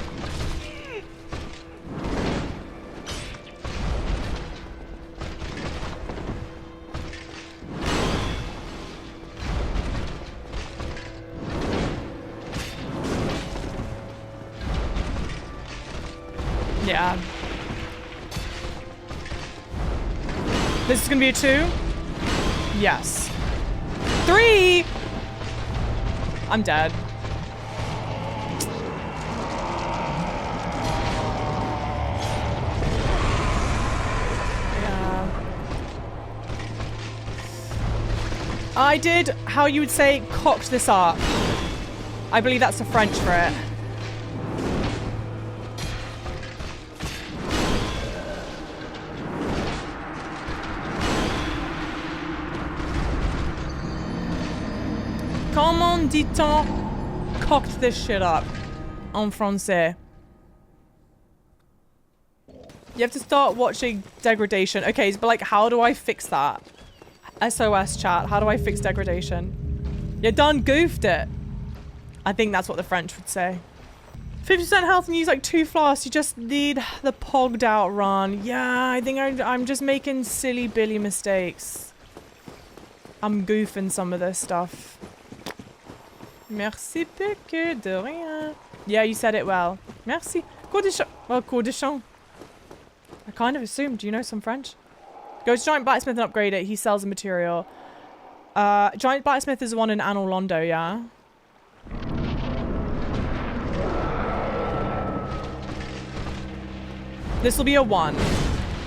Yeah. This is gonna be a 2? Yes. 3! I'm dead. Yeah. I did, how you would say, cocked this up. I believe that's the French for it. Comment dit-on cocked this shit up en français? You have to start watching degradation. Okay, but like, how do I fix that? SOS chat, how do I fix degradation? You done goofed it. I think that's what the French would say. 50% health and use like 2 flasks. You just need the pogged out run. Yeah, I think I'm just making silly Billy mistakes. I'm goofing some of this stuff. Merci beaucoup, de rien. Yeah, you said it well. Merci. Cours de champ. Well, cours de champ. I kind of assumed. Do you know some French? Go to Giant Blacksmith and upgrade it. He sells the material. Giant Blacksmith is the one in Anor Londo, yeah? This will be a 1.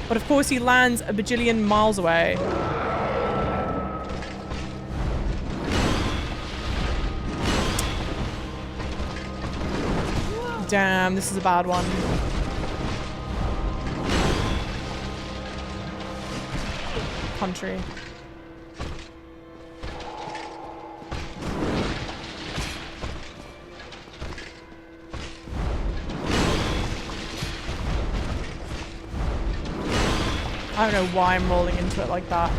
But of course he lands a bajillion miles away. Damn, this is a bad one. Country. I don't know why I'm rolling into it like that.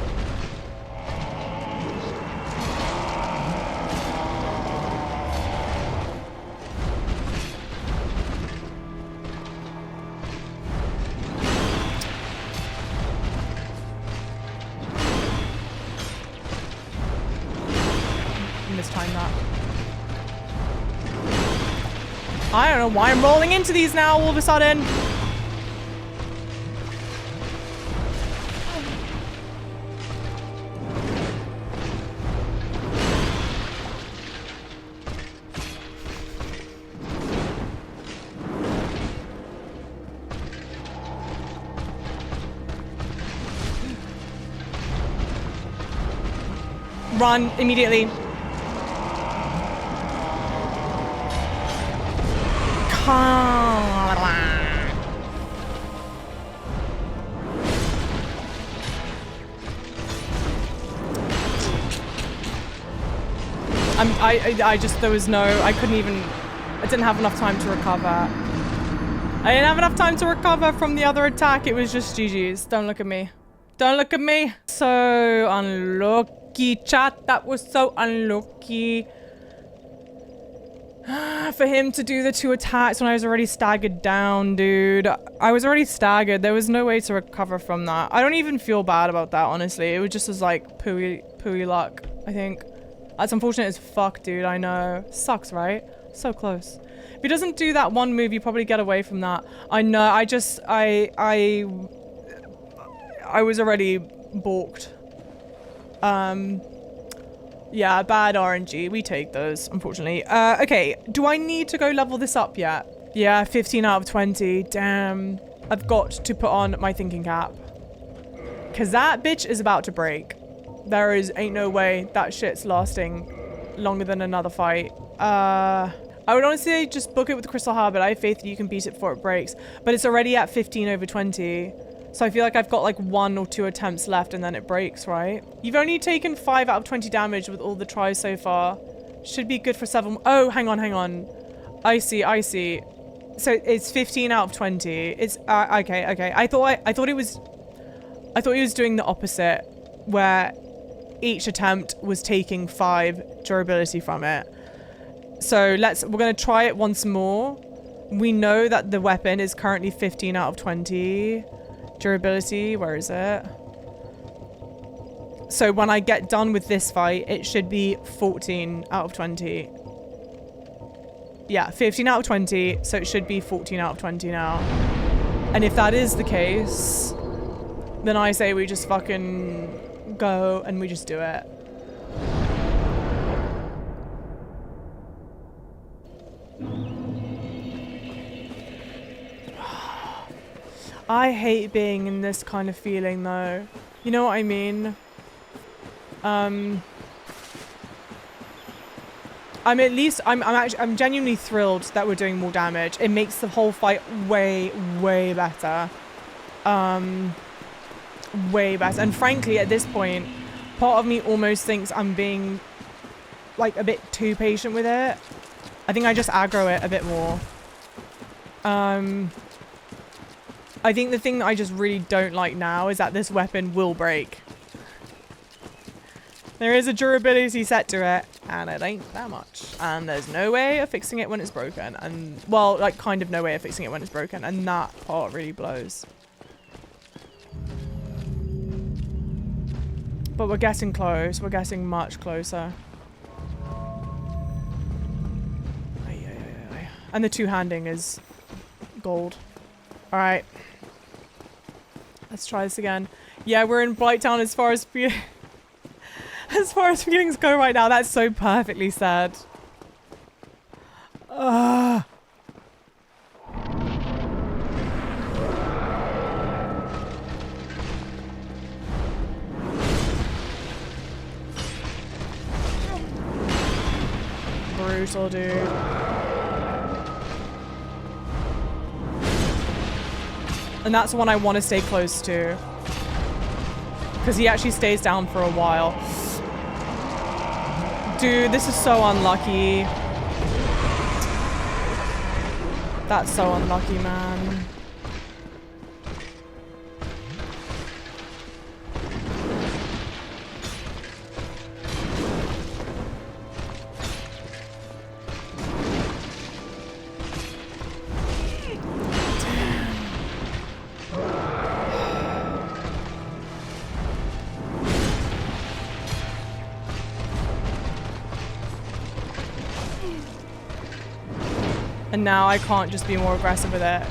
I don't know why I'm rolling into these now all of a sudden. Run immediately. I just, there was no, I couldn't even, I didn't have enough time to recover. I didn't have enough time to recover from the other attack. It was just GG's. Don't look at me. Don't look at me. So unlucky, chat. That was so unlucky. For him to do the 2 attacks when I was already staggered down, dude. I was already staggered. There was no way to recover from that. I don't even feel bad about that, honestly. It was just as like pooey luck, I think. That's unfortunate as fuck, dude. I know. Sucks, right? So close. If he doesn't do that one move, you probably get away from that. I know. I was already balked. Yeah, bad RNG. We take those, unfortunately. Okay, do I need to go level this up yet? Yeah, 15 out of 20. Damn. I've got to put on my thinking cap. Because that bitch is about to break. There ain't no way that shit's lasting longer than another fight. I would honestly just book it with the Crystal Heart, but I have faith that you can beat it before it breaks. But it's already at 15 over 20. So I feel like I've got like 1 or 2 attempts left and then it breaks, right? You've only taken 5 out of 20 damage with all the tries so far. Should be good for 7. Oh, hang on. I see. So it's 15 out of 20. It's okay. I thought he was doing the opposite, where each attempt was taking 5 durability from it. So we're gonna try it once more. We know that the weapon is currently 15 out of 20. Durability, where is it? So when I get done with this fight, it should be 14 out of 20. Yeah, 15 out of 20, so it should be 14 out of 20 now. And if that is the case, then I say we just fucking go and we just do it. I hate being in this kind of feeling though. You know what I mean? I'm genuinely thrilled that we're doing more damage. It makes the whole fight way better. Way better. And frankly, at this point, part of me almost thinks I'm being like a bit too patient with it. I think I just aggro it a bit more. I think the thing that I just really don't like now is that this weapon will break. There is a durability set to it, and it ain't that much. And there's no way of fixing it when it's broken. And, well, like, kind of no way of fixing it when it's broken. And that part really blows. But we're getting close. We're getting much closer. And the two-handing is gold. Alright. Let's try this again. Yeah, we're in Blighttown as far as feelings go right now. That's so perfectly said. Brutal, dude. And that's the one I want to stay close to. Because he actually stays down for a while. Dude, this is so unlucky. That's so unlucky, man. And now I can't just be more aggressive with it.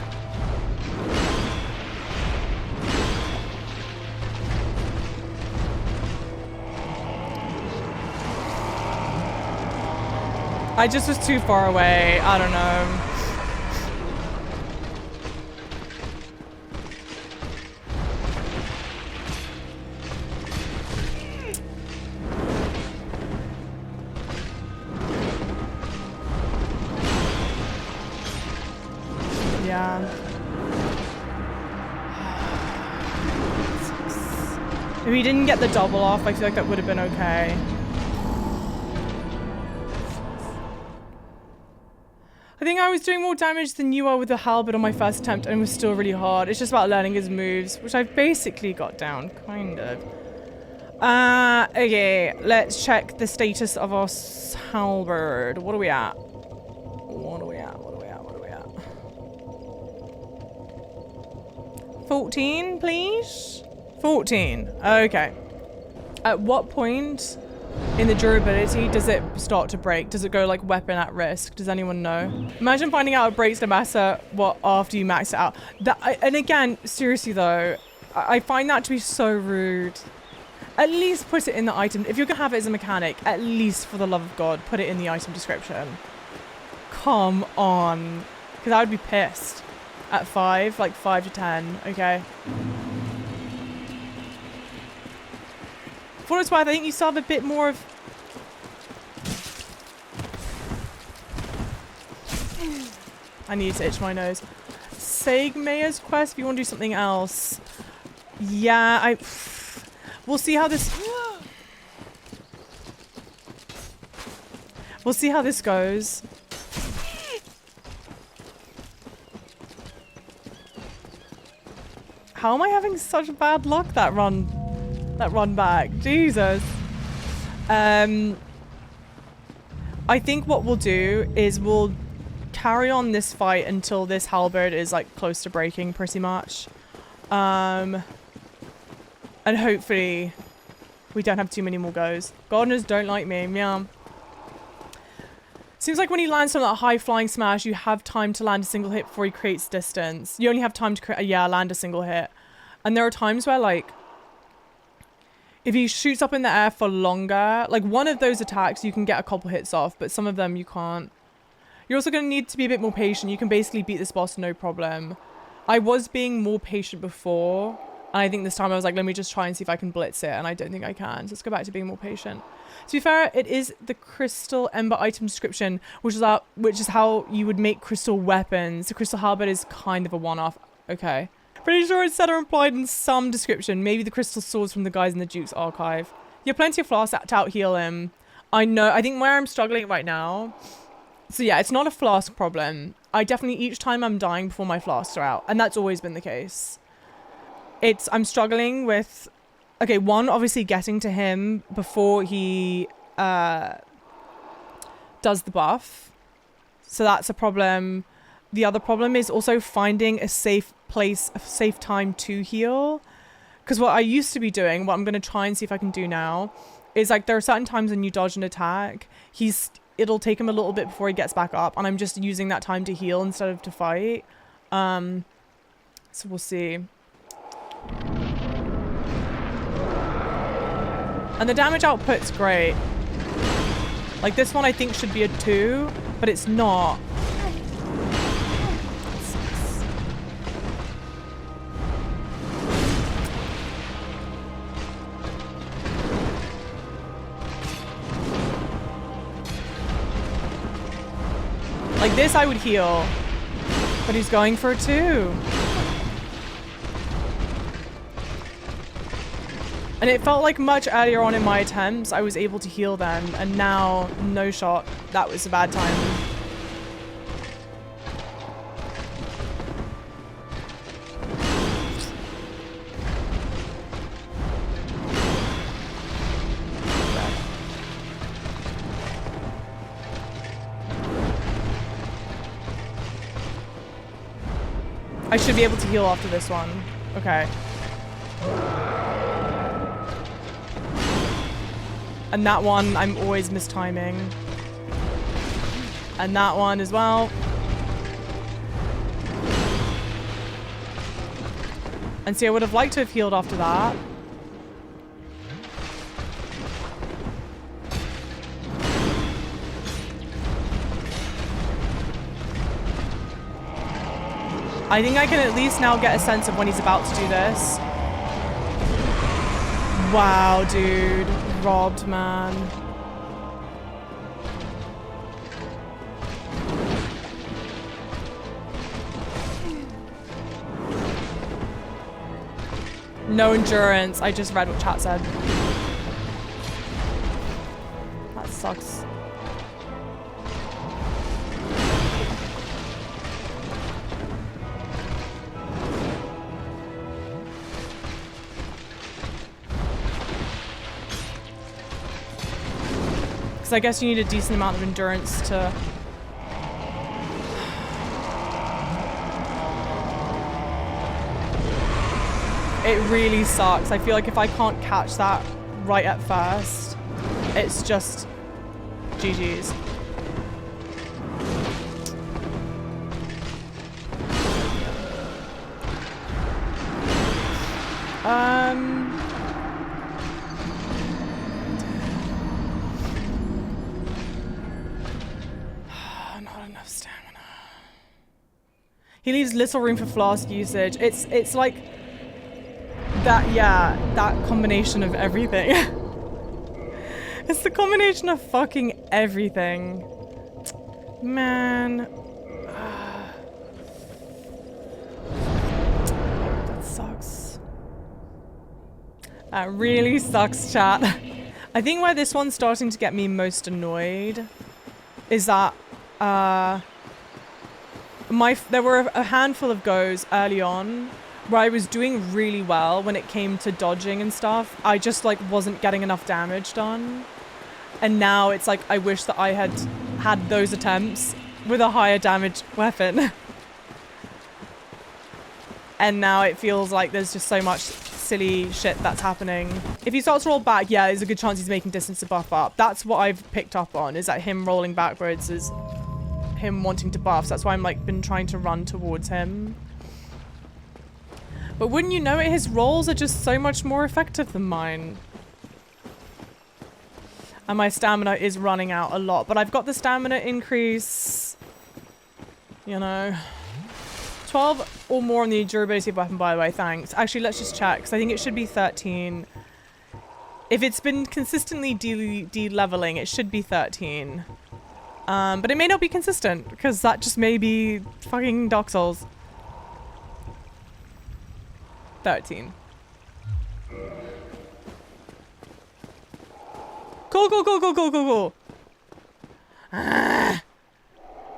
I just was too far away. I don't know. Yeah. If he didn't get the double off, I feel like that would have been okay. I think I was doing more damage than you are with the halberd on my first attempt, and it was still really hard. It's just about learning his moves, which I've basically got down, kind of. Okay, let's check the status of our halberd. What are we at? What are we at? 14, please? 14. Okay. At what point in the durability does it start to break? Does it go like weapon at risk? Does anyone know? Imagine finding out it breaks no matter what after you max it out. And again, seriously though, I find that to be so rude. At least put it in the item. If you're gonna have it as a mechanic, at least for the love of God, put it in the item description. Come on. Because I would be pissed. At 5, like 5 to 10, okay. For what it's worth, I think you still have a bit more of... I need to itch my nose. Sagmaya's quest, if you want to do something else. Yeah, we'll see how this... We'll see how this goes. How am I having such bad luck that run back? Jesus. I think what we'll do is we'll carry on this fight until this halberd is like close to breaking pretty much. And hopefully we don't have too many more goes. Gardeners don't like me, yeah. Seems like when he lands on that high flying smash, you have time to land a single hit before he creates distance. You only have time to land a single hit. And there are times where like, if he shoots up in the air for longer, like one of those attacks, you can get a couple hits off, but some of them you can't. You're also going to need to be a bit more patient. You can basically beat this boss no problem. I was being more patient before. And I think this time I was like, let me just try and see if I can blitz it. And I don't think I can. So let's go back to being more patient. To be fair, it is the crystal ember item description, which is how you would make crystal weapons. The crystal halberd is kind of a one-off. Okay. Pretty sure it's said or implied in some description. Maybe the crystal swords from the guys in the Duke's archive. You have plenty of flasks to out-heal him. I know. I think where I'm struggling right now... So yeah, it's not a flask problem. I definitely, each time I'm dying before my flasks are out. And that's always been the case. I'm struggling with... Okay, one, obviously getting to him before he does the buff. So that's a problem. The other problem is also finding a safe place, a safe time to heal. Because what I used to be doing, what I'm going to try and see if I can do now, is like there are certain times when you dodge an attack, it'll take him a little bit before he gets back up. And I'm just using that time to heal instead of to fight. So we'll see. And the damage output's great. Like this one I think should be a 2, but it's not. Like this I would heal, but he's going for a 2. And it felt like much earlier on in my attempts, I was able to heal them, and now, no shot. That was a bad time. I should be able to heal after this one. Okay. And that one, I'm always mistiming. And that one as well. And see, I would have liked to have healed after that. I think I can at least now get a sense of when he's about to do this. Wow, dude. Robbed, man. No endurance. I just read what chat said. That sucks. Because I guess you need a decent amount of endurance to... It really sucks. I feel like if I can't catch that right at first, it's just GG's. Not enough stamina. He leaves little room for flask usage. It's like that, yeah, that combination of everything. It's the combination of fucking everything. Man. That sucks. That really sucks, chat. I think where this one's starting to get me most annoyed is that there were a handful of goes early on where I was doing really well when it came to dodging and stuff. I just like wasn't getting enough damage done. And now it's like I wish that I had had those attempts with a higher damage weapon. And now it feels like there's just so much silly shit that's happening. If he starts to roll back, yeah, there's a good chance he's making distance to buff up. That's what I've picked up on, is that him rolling backwards is him wanting to buff. So that's why I'm like been trying to run towards him. But wouldn't you know it, his rolls are just so much more effective than mine. And my stamina is running out a lot, but I've got the stamina increase, you know. 12 or more on the durability of weapon, by the way, thanks. Actually, let's just check, because I think it should be 13. If it's been consistently de-leveling, it should be 13. But it may not be consistent, because that just may be fucking Dark Souls. 13. Cool.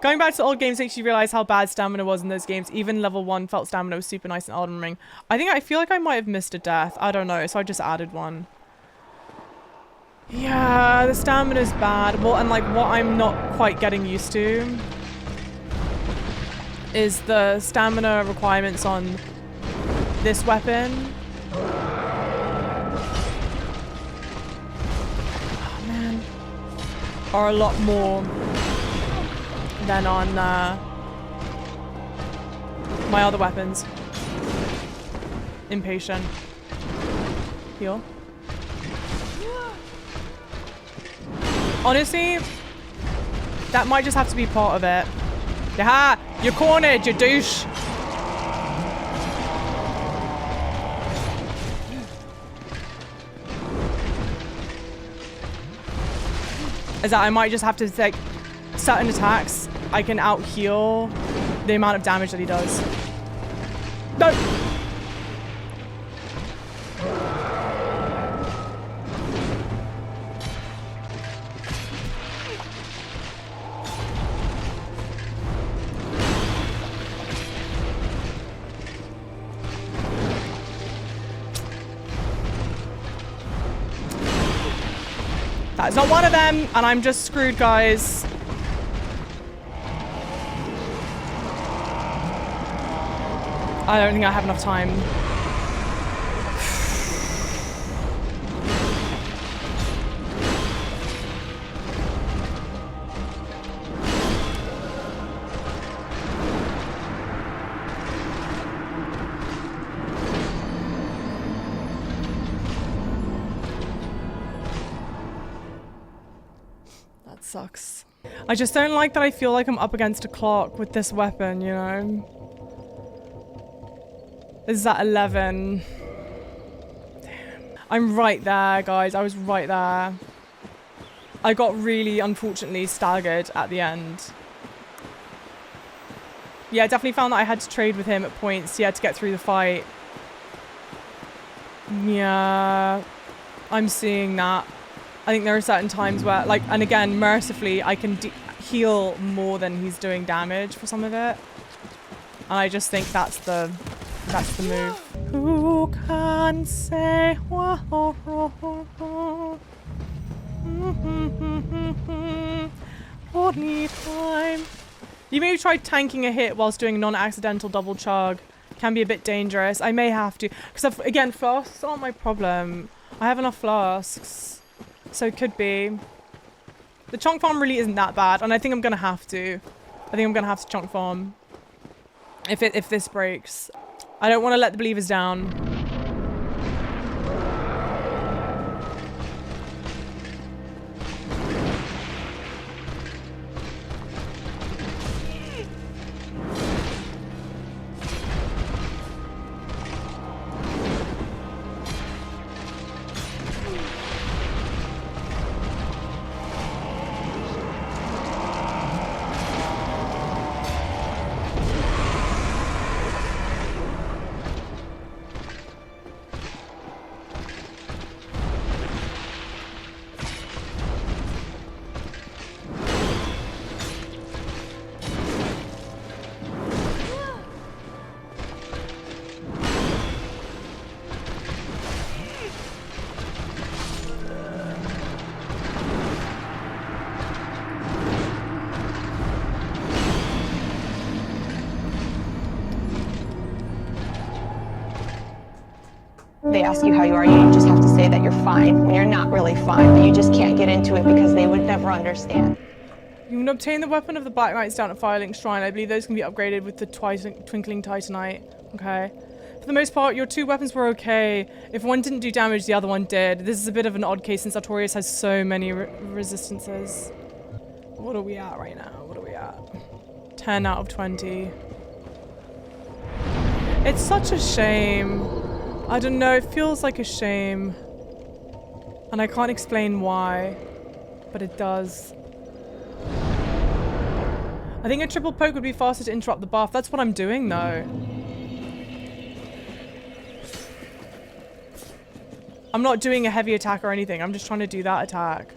Going back to old games makes you realize how bad stamina was in those games. Even level 1 felt stamina was super nice in Elden Ring. I feel like I might have missed a death. I don't know, so I just added one. Yeah, the stamina's bad. Well, and like what I'm not quite getting used to is the stamina requirements on this weapon. Oh man. Are a lot more than on my other weapons. Impatient. Heal. Honestly, that might just have to be part of it. Yaha! You're cornered, you douche! Is that I might just have to take certain attacks. I can out heal the amount of damage that he does. No! That's not one of them, and I'm just screwed, guys. I don't think I have enough time. sucks. I just don't like that I feel like I'm up against a clock with this weapon, you know? This is at 11. Damn. I'm right there, guys. I was right there. I got really, unfortunately, staggered at the end. Yeah, I definitely found that I had to trade with him at points, yeah, to get through the fight. Yeah, I'm seeing that. I think there are certain times where, like, and again, mercifully, I can heal more than he's doing damage for some of it. And I just think that's the move. Who can say what? Only time. You maybe try tanking a hit whilst doing a non-accidental double chug. Can be a bit dangerous. I may have to, because again, flasks aren't my problem. I have enough flasks, so it could be. The chunk farm really isn't that bad, and I think I'm gonna have to. I think I'm gonna have to chunk farm if this breaks. I don't want to let the believers down. They ask you how you are, you just have to say that you're fine when you're not really fine, but you just can't get into it because they would never understand. You can obtain the weapon of the Black Knights down at Firelink Shrine. I believe those can be upgraded with the Twinkling Titanite. Okay. For the most part, your two weapons were okay. If one didn't do damage, the other one did. This is a bit of an odd case since Artorias has so many resistances. What are we at right now? What are we at? 10 out of 20. It's such a shame. I don't know, it feels like a shame. And I can't explain why, but it does. I think a triple poke would be faster to interrupt the buff. That's what I'm doing though. I'm not doing a heavy attack or anything. I'm just trying to do that attack.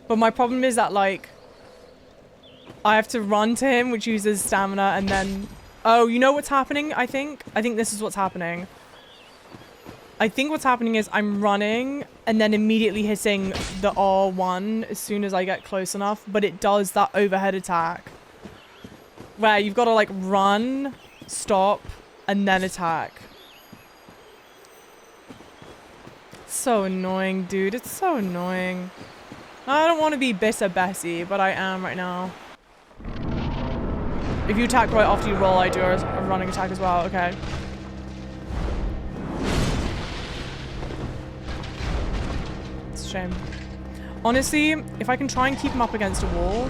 But my problem is that, like, I have to run to him, which uses stamina, and then... Oh, you know what's happening, I think? I think this is what's happening. I think what's happening is I'm running and then immediately hitting the R1 as soon as I get close enough, but it does that overhead attack. Where you've got to, like, run, stop, and then attack. So annoying, dude. It's so annoying. I don't want to be bitter Bessie, but I am right now. If you attack right after you roll, I do a running attack as well. Okay. It's a shame. Honestly, if I can try and keep him up against a wall...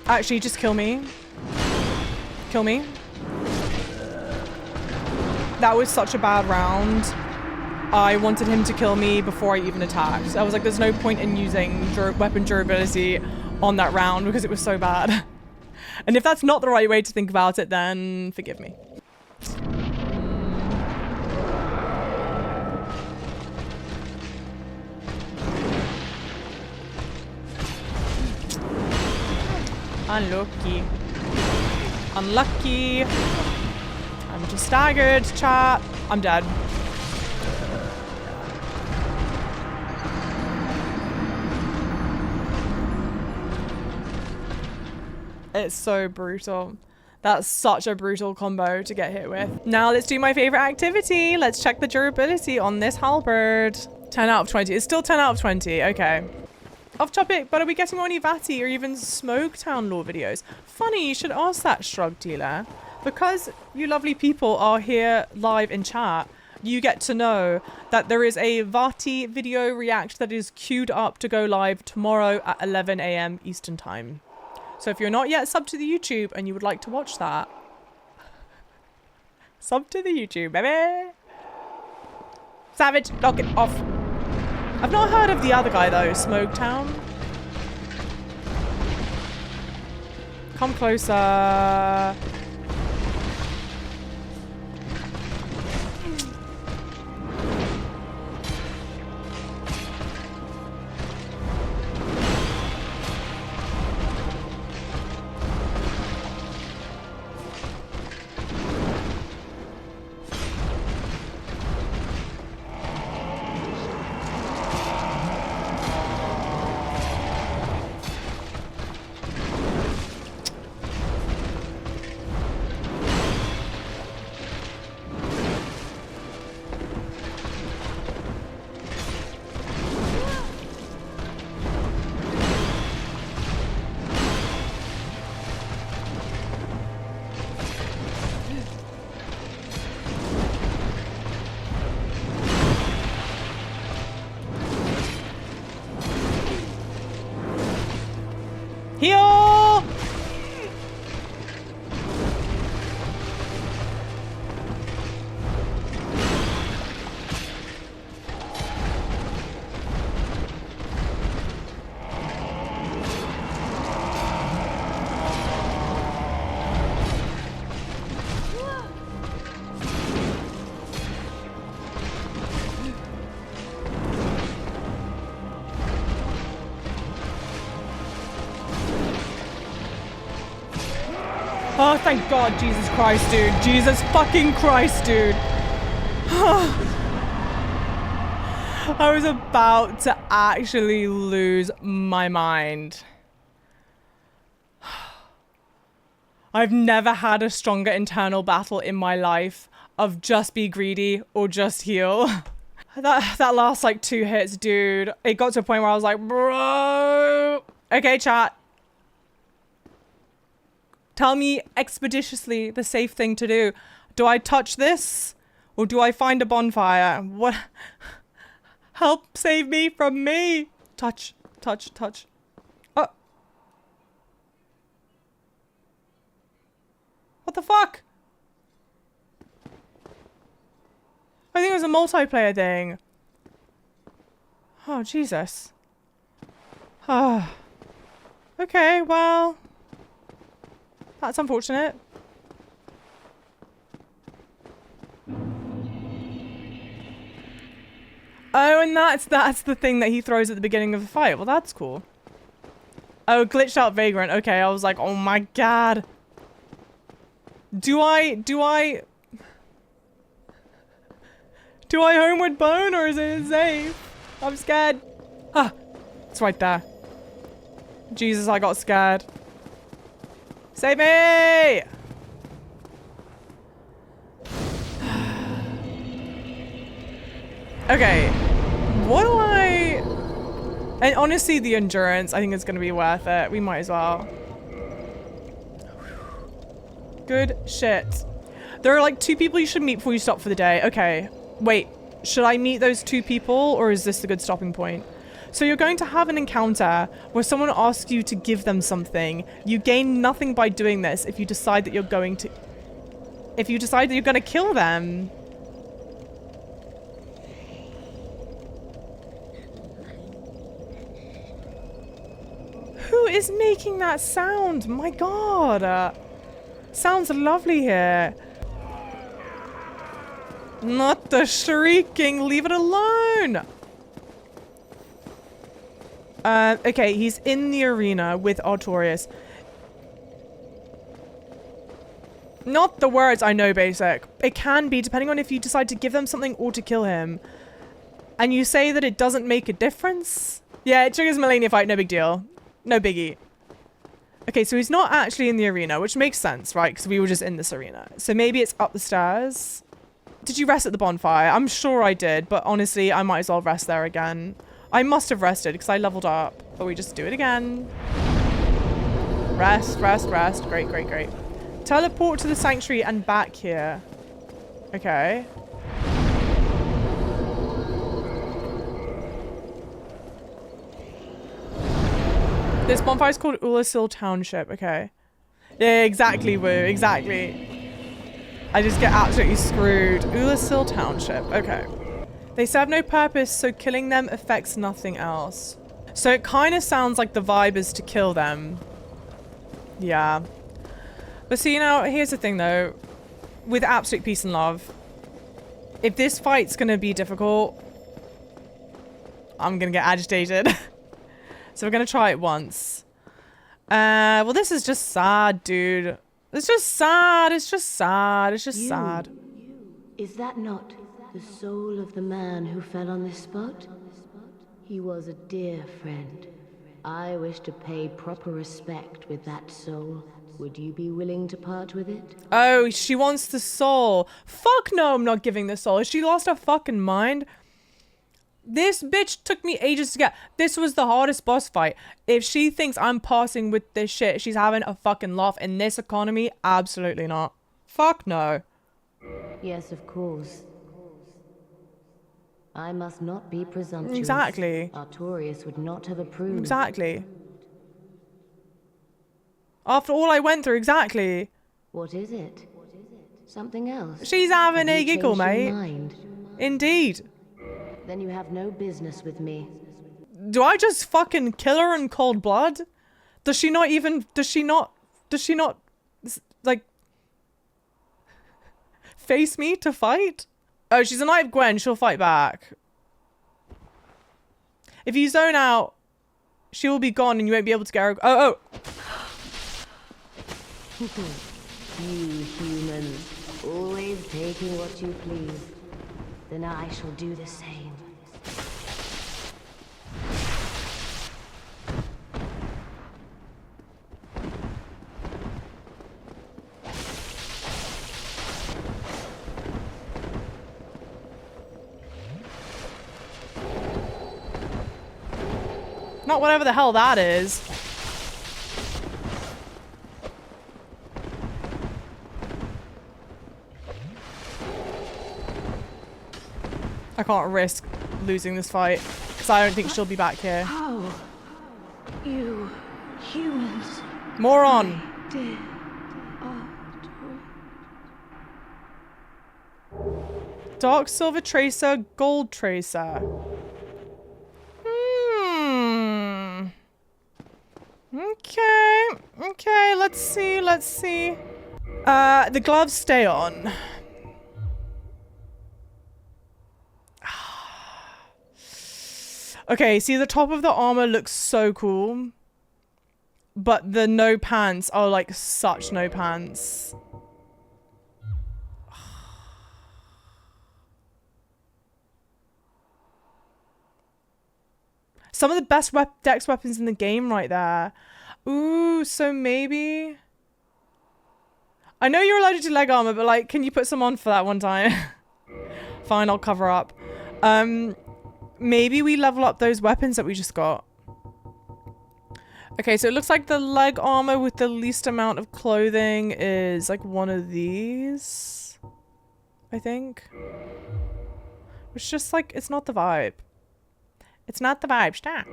Actually, just kill me. Kill me. That was such a bad round. I wanted him to kill me before I even attacked. I was like, there's no point in using weapon durability on that round because it was so bad. And if that's not the right way to think about it, then forgive me. Unlucky. Unlucky. I'm just staggered, chat. I'm dead. It's so brutal. That's such a brutal combo to get hit with. Now let's do my favorite activity. Let's check the durability on this halberd. 10 out of 20. It's still 10 out of 20. Okay. Off topic, but are we getting more any Vati or even Smoketown lore videos? Funny, you should ask that, Shrug Dealer. Because you lovely people are here live in chat, you get to know that there is a Vati video react that is queued up to go live tomorrow at 11 AM Eastern Time. So if you're not yet subbed to the YouTube and you would like to watch that, sub to the YouTube, baby. Savage, knock it off. I've not heard of the other guy though, Smoketown. Come closer. Heal! Oh, thank God, Jesus Christ, dude. Jesus fucking Christ, dude. I was about to actually lose my mind. I've never had a stronger internal battle in my life of just be greedy or just heal. That last like 2 hits, dude. It got to a point where I was like, bro. Okay, chat. Tell me expeditiously the safe thing to do. Do I touch this? Or do I find a bonfire? What? Help save me from me. Touch, touch, touch. Oh. What the fuck? I think it was a multiplayer thing. Oh, Jesus. Ah. Okay, well. That's unfortunate. Oh, and that's the thing that he throws at the beginning of the fight. Well, that's cool. Oh, glitched out vagrant. Okay, I was like, oh my God. Do I homeward bone or is it safe? I'm scared. Ah, it's right there. Jesus, I got scared. Save me! Okay. What do I... And honestly, the endurance, I think it's going to be worth it. We might as well. Good shit. There are like 2 people you should meet before you stop for the day. Okay. Wait. Should I meet those 2 people or is this a good stopping point? So you're going to have an encounter where someone asks you to give them something. You gain nothing by doing this if you decide that you're going to... If you decide that you're going to kill them. Who is making that sound? My God. Sounds lovely here. Not the shrieking. Leave it alone. Okay, he's in the arena with Artorias. Not the words I know basic. It can be, depending on if you decide to give them something or to kill him. And you say that it doesn't make a difference? Yeah, it triggers Melania fight, no big deal. No biggie. Okay, so he's not actually in the arena, which makes sense, right? Because we were just in this arena. So maybe it's up the stairs. Did you rest at the bonfire? I'm sure I did, but honestly, I might as well rest there again. I must have rested because I leveled up, but we just do it again. Rest, rest, rest. Great, great, great. Teleport to the sanctuary and back here. Okay. This bonfire is called Ulasil Township. Okay. Yeah, exactly, Woo. Exactly. I just get absolutely screwed. Ulasil Township. Okay. They serve no purpose, so killing them affects nothing else. So it kind of sounds like the vibe is to kill them. Yeah. But see, now, here's the thing, though. With absolute peace and love, if this fight's going to be difficult, I'm going to get agitated. So we're going to try it once. Well, this is just sad, dude. It's just sad. It's just sad. It's just sad. Is that not the soul of the man who fell on this spot? He was a dear friend. I wish to pay proper respect with that soul. Would you be willing to part with it? Oh, she wants the soul. Fuck no, I'm not giving the soul. Has she lost her fucking mind? This bitch took me ages to get. This was the hardest boss fight. If she thinks I'm passing with this shit, she's having a fucking laugh. In this economy, absolutely not. Fuck no. Yes, of course. I must not be presumptuous. Exactly. Artorias would not have approved. Exactly. After all I went through, exactly. What is it? Something else? She's having Have a you giggle, changed your mate. mind? Indeed. Then you have no business with me. Do I just fucking kill her in cold blood? Does she not, like, face me to fight? Oh, she's a Knight of Gwen, she'll fight back. If you zone out, she will be gone and you won't be able to get her. Oh. You humans, always taking what you please. Then I shall do the same. Not whatever the hell that is. I can't risk losing this fight because I don't think she'll be back here. How? You humans. Moron. Dear Dark Silver Tracer, Gold Tracer. Okay, let's see. The gloves stay on. Okay, see, the top of the armor looks so cool. But the no pants are like such no pants. Some of the best dex weapons in the game right there. Ooh, so maybe... I know you're allergic to leg armor, but like, can you put some on for that one time? Fine, I'll cover up. Maybe we level up those weapons that we just got. Okay, so it looks like the leg armor with the least amount of clothing is like one of these, I think. It's just like, it's not the vibe. It's not the vibe, stop.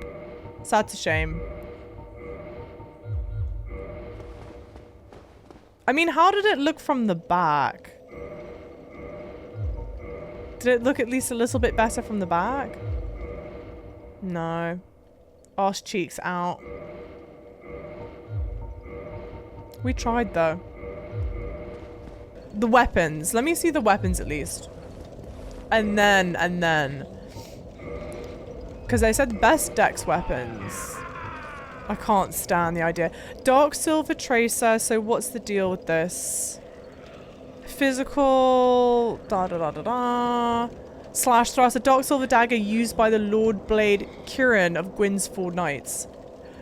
So that's a shame. I mean, how did it look from the back? Did it look at least a little bit better from the back? No. Arse cheeks out. We tried though. The weapons. Let me see the weapons at least. And then. Because they said best dex weapons. I can't stand the idea. Dark Silver Tracer. So what's the deal with this? Physical. Slash thrust. A Dark Silver dagger used by the Lord Blade Kirin of Gwyn's Four Knights.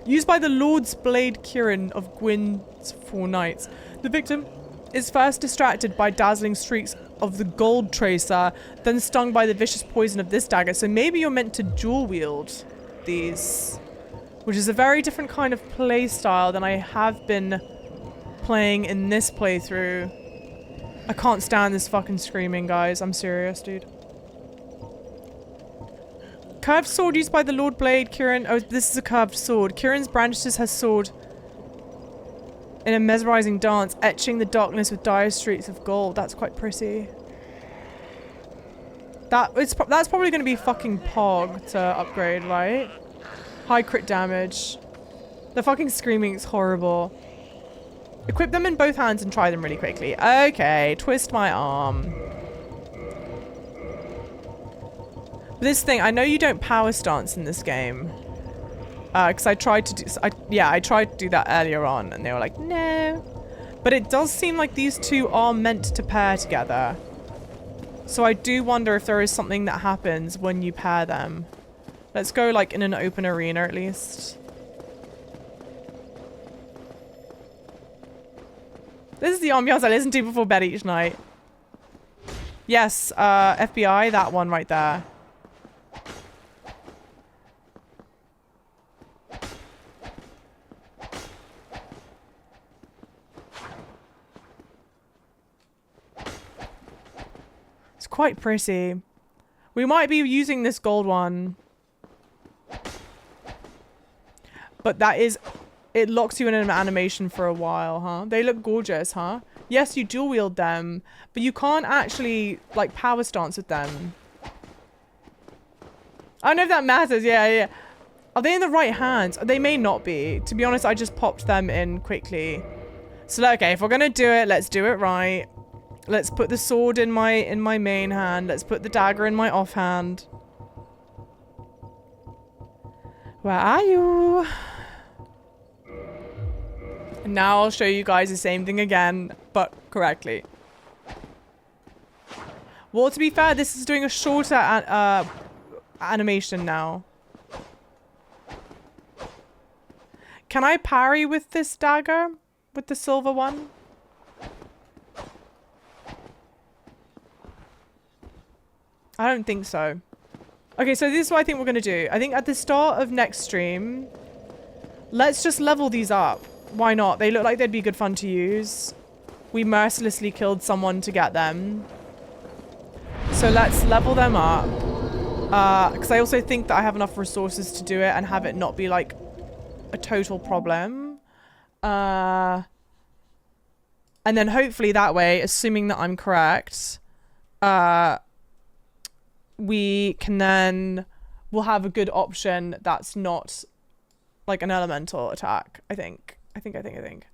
Used by the Lord's Blade Kieran of Gwyn's Four Knights. The victim is first distracted by dazzling streaks of the gold tracer, then stung by the vicious poison of this dagger. So maybe you're meant to dual wield these, which is a very different kind of play style than I have been playing in this playthrough. I can't stand this fucking screaming, guys. I'm serious, dude. Curved sword used by the Lord Blade Kieran. Oh, this is a curved sword. Kieran's brandishes his sword in a mesmerizing dance, etching the darkness with dire streaks of gold. That's quite pretty. That's probably going to be fucking Pog to upgrade, right? High crit damage. The fucking screaming is horrible. Equip them in both hands and try them really quickly. Okay, twist my arm. But this thing, I know you don't power stance in this game. Because I tried to do, I tried to do that earlier on and they were like, no. But it does seem like these two are meant to pair together. So I do wonder if there is something that happens when you pair them. Let's go like in an open arena at least. This is the ambiance I listen to before bed each night. Yes, FBI, that one right there. It's quite pretty. We might be using this gold one. But that is... It locks you in an animation for a while, huh? They look gorgeous, huh? Yes, you dual wield them, but you can't actually, like, power stance with them. I don't know if that matters. Yeah. Are they in the right hands? They may not be. To be honest, I just popped them in quickly. So, okay, if we're gonna do it, let's do it right. Let's put the sword in my main hand. Let's put the dagger in my offhand. Where are you? And now I'll show you guys the same thing again, but correctly. Well, to be fair, this is doing a shorter animation now. Can I parry with this dagger? With the silver one? I don't think so. Okay, so this is what I think we're going to do. I think at the start of next stream, let's just level these up. Why not? They look like they'd be good fun to use. We mercilessly killed someone to get them. So let's level them up. Because I also think that I have enough resources to do it and have it not be like a total problem. And then hopefully that way, assuming that I'm correct, we can then... We'll have a good option that's not like an elemental attack, I think. I think.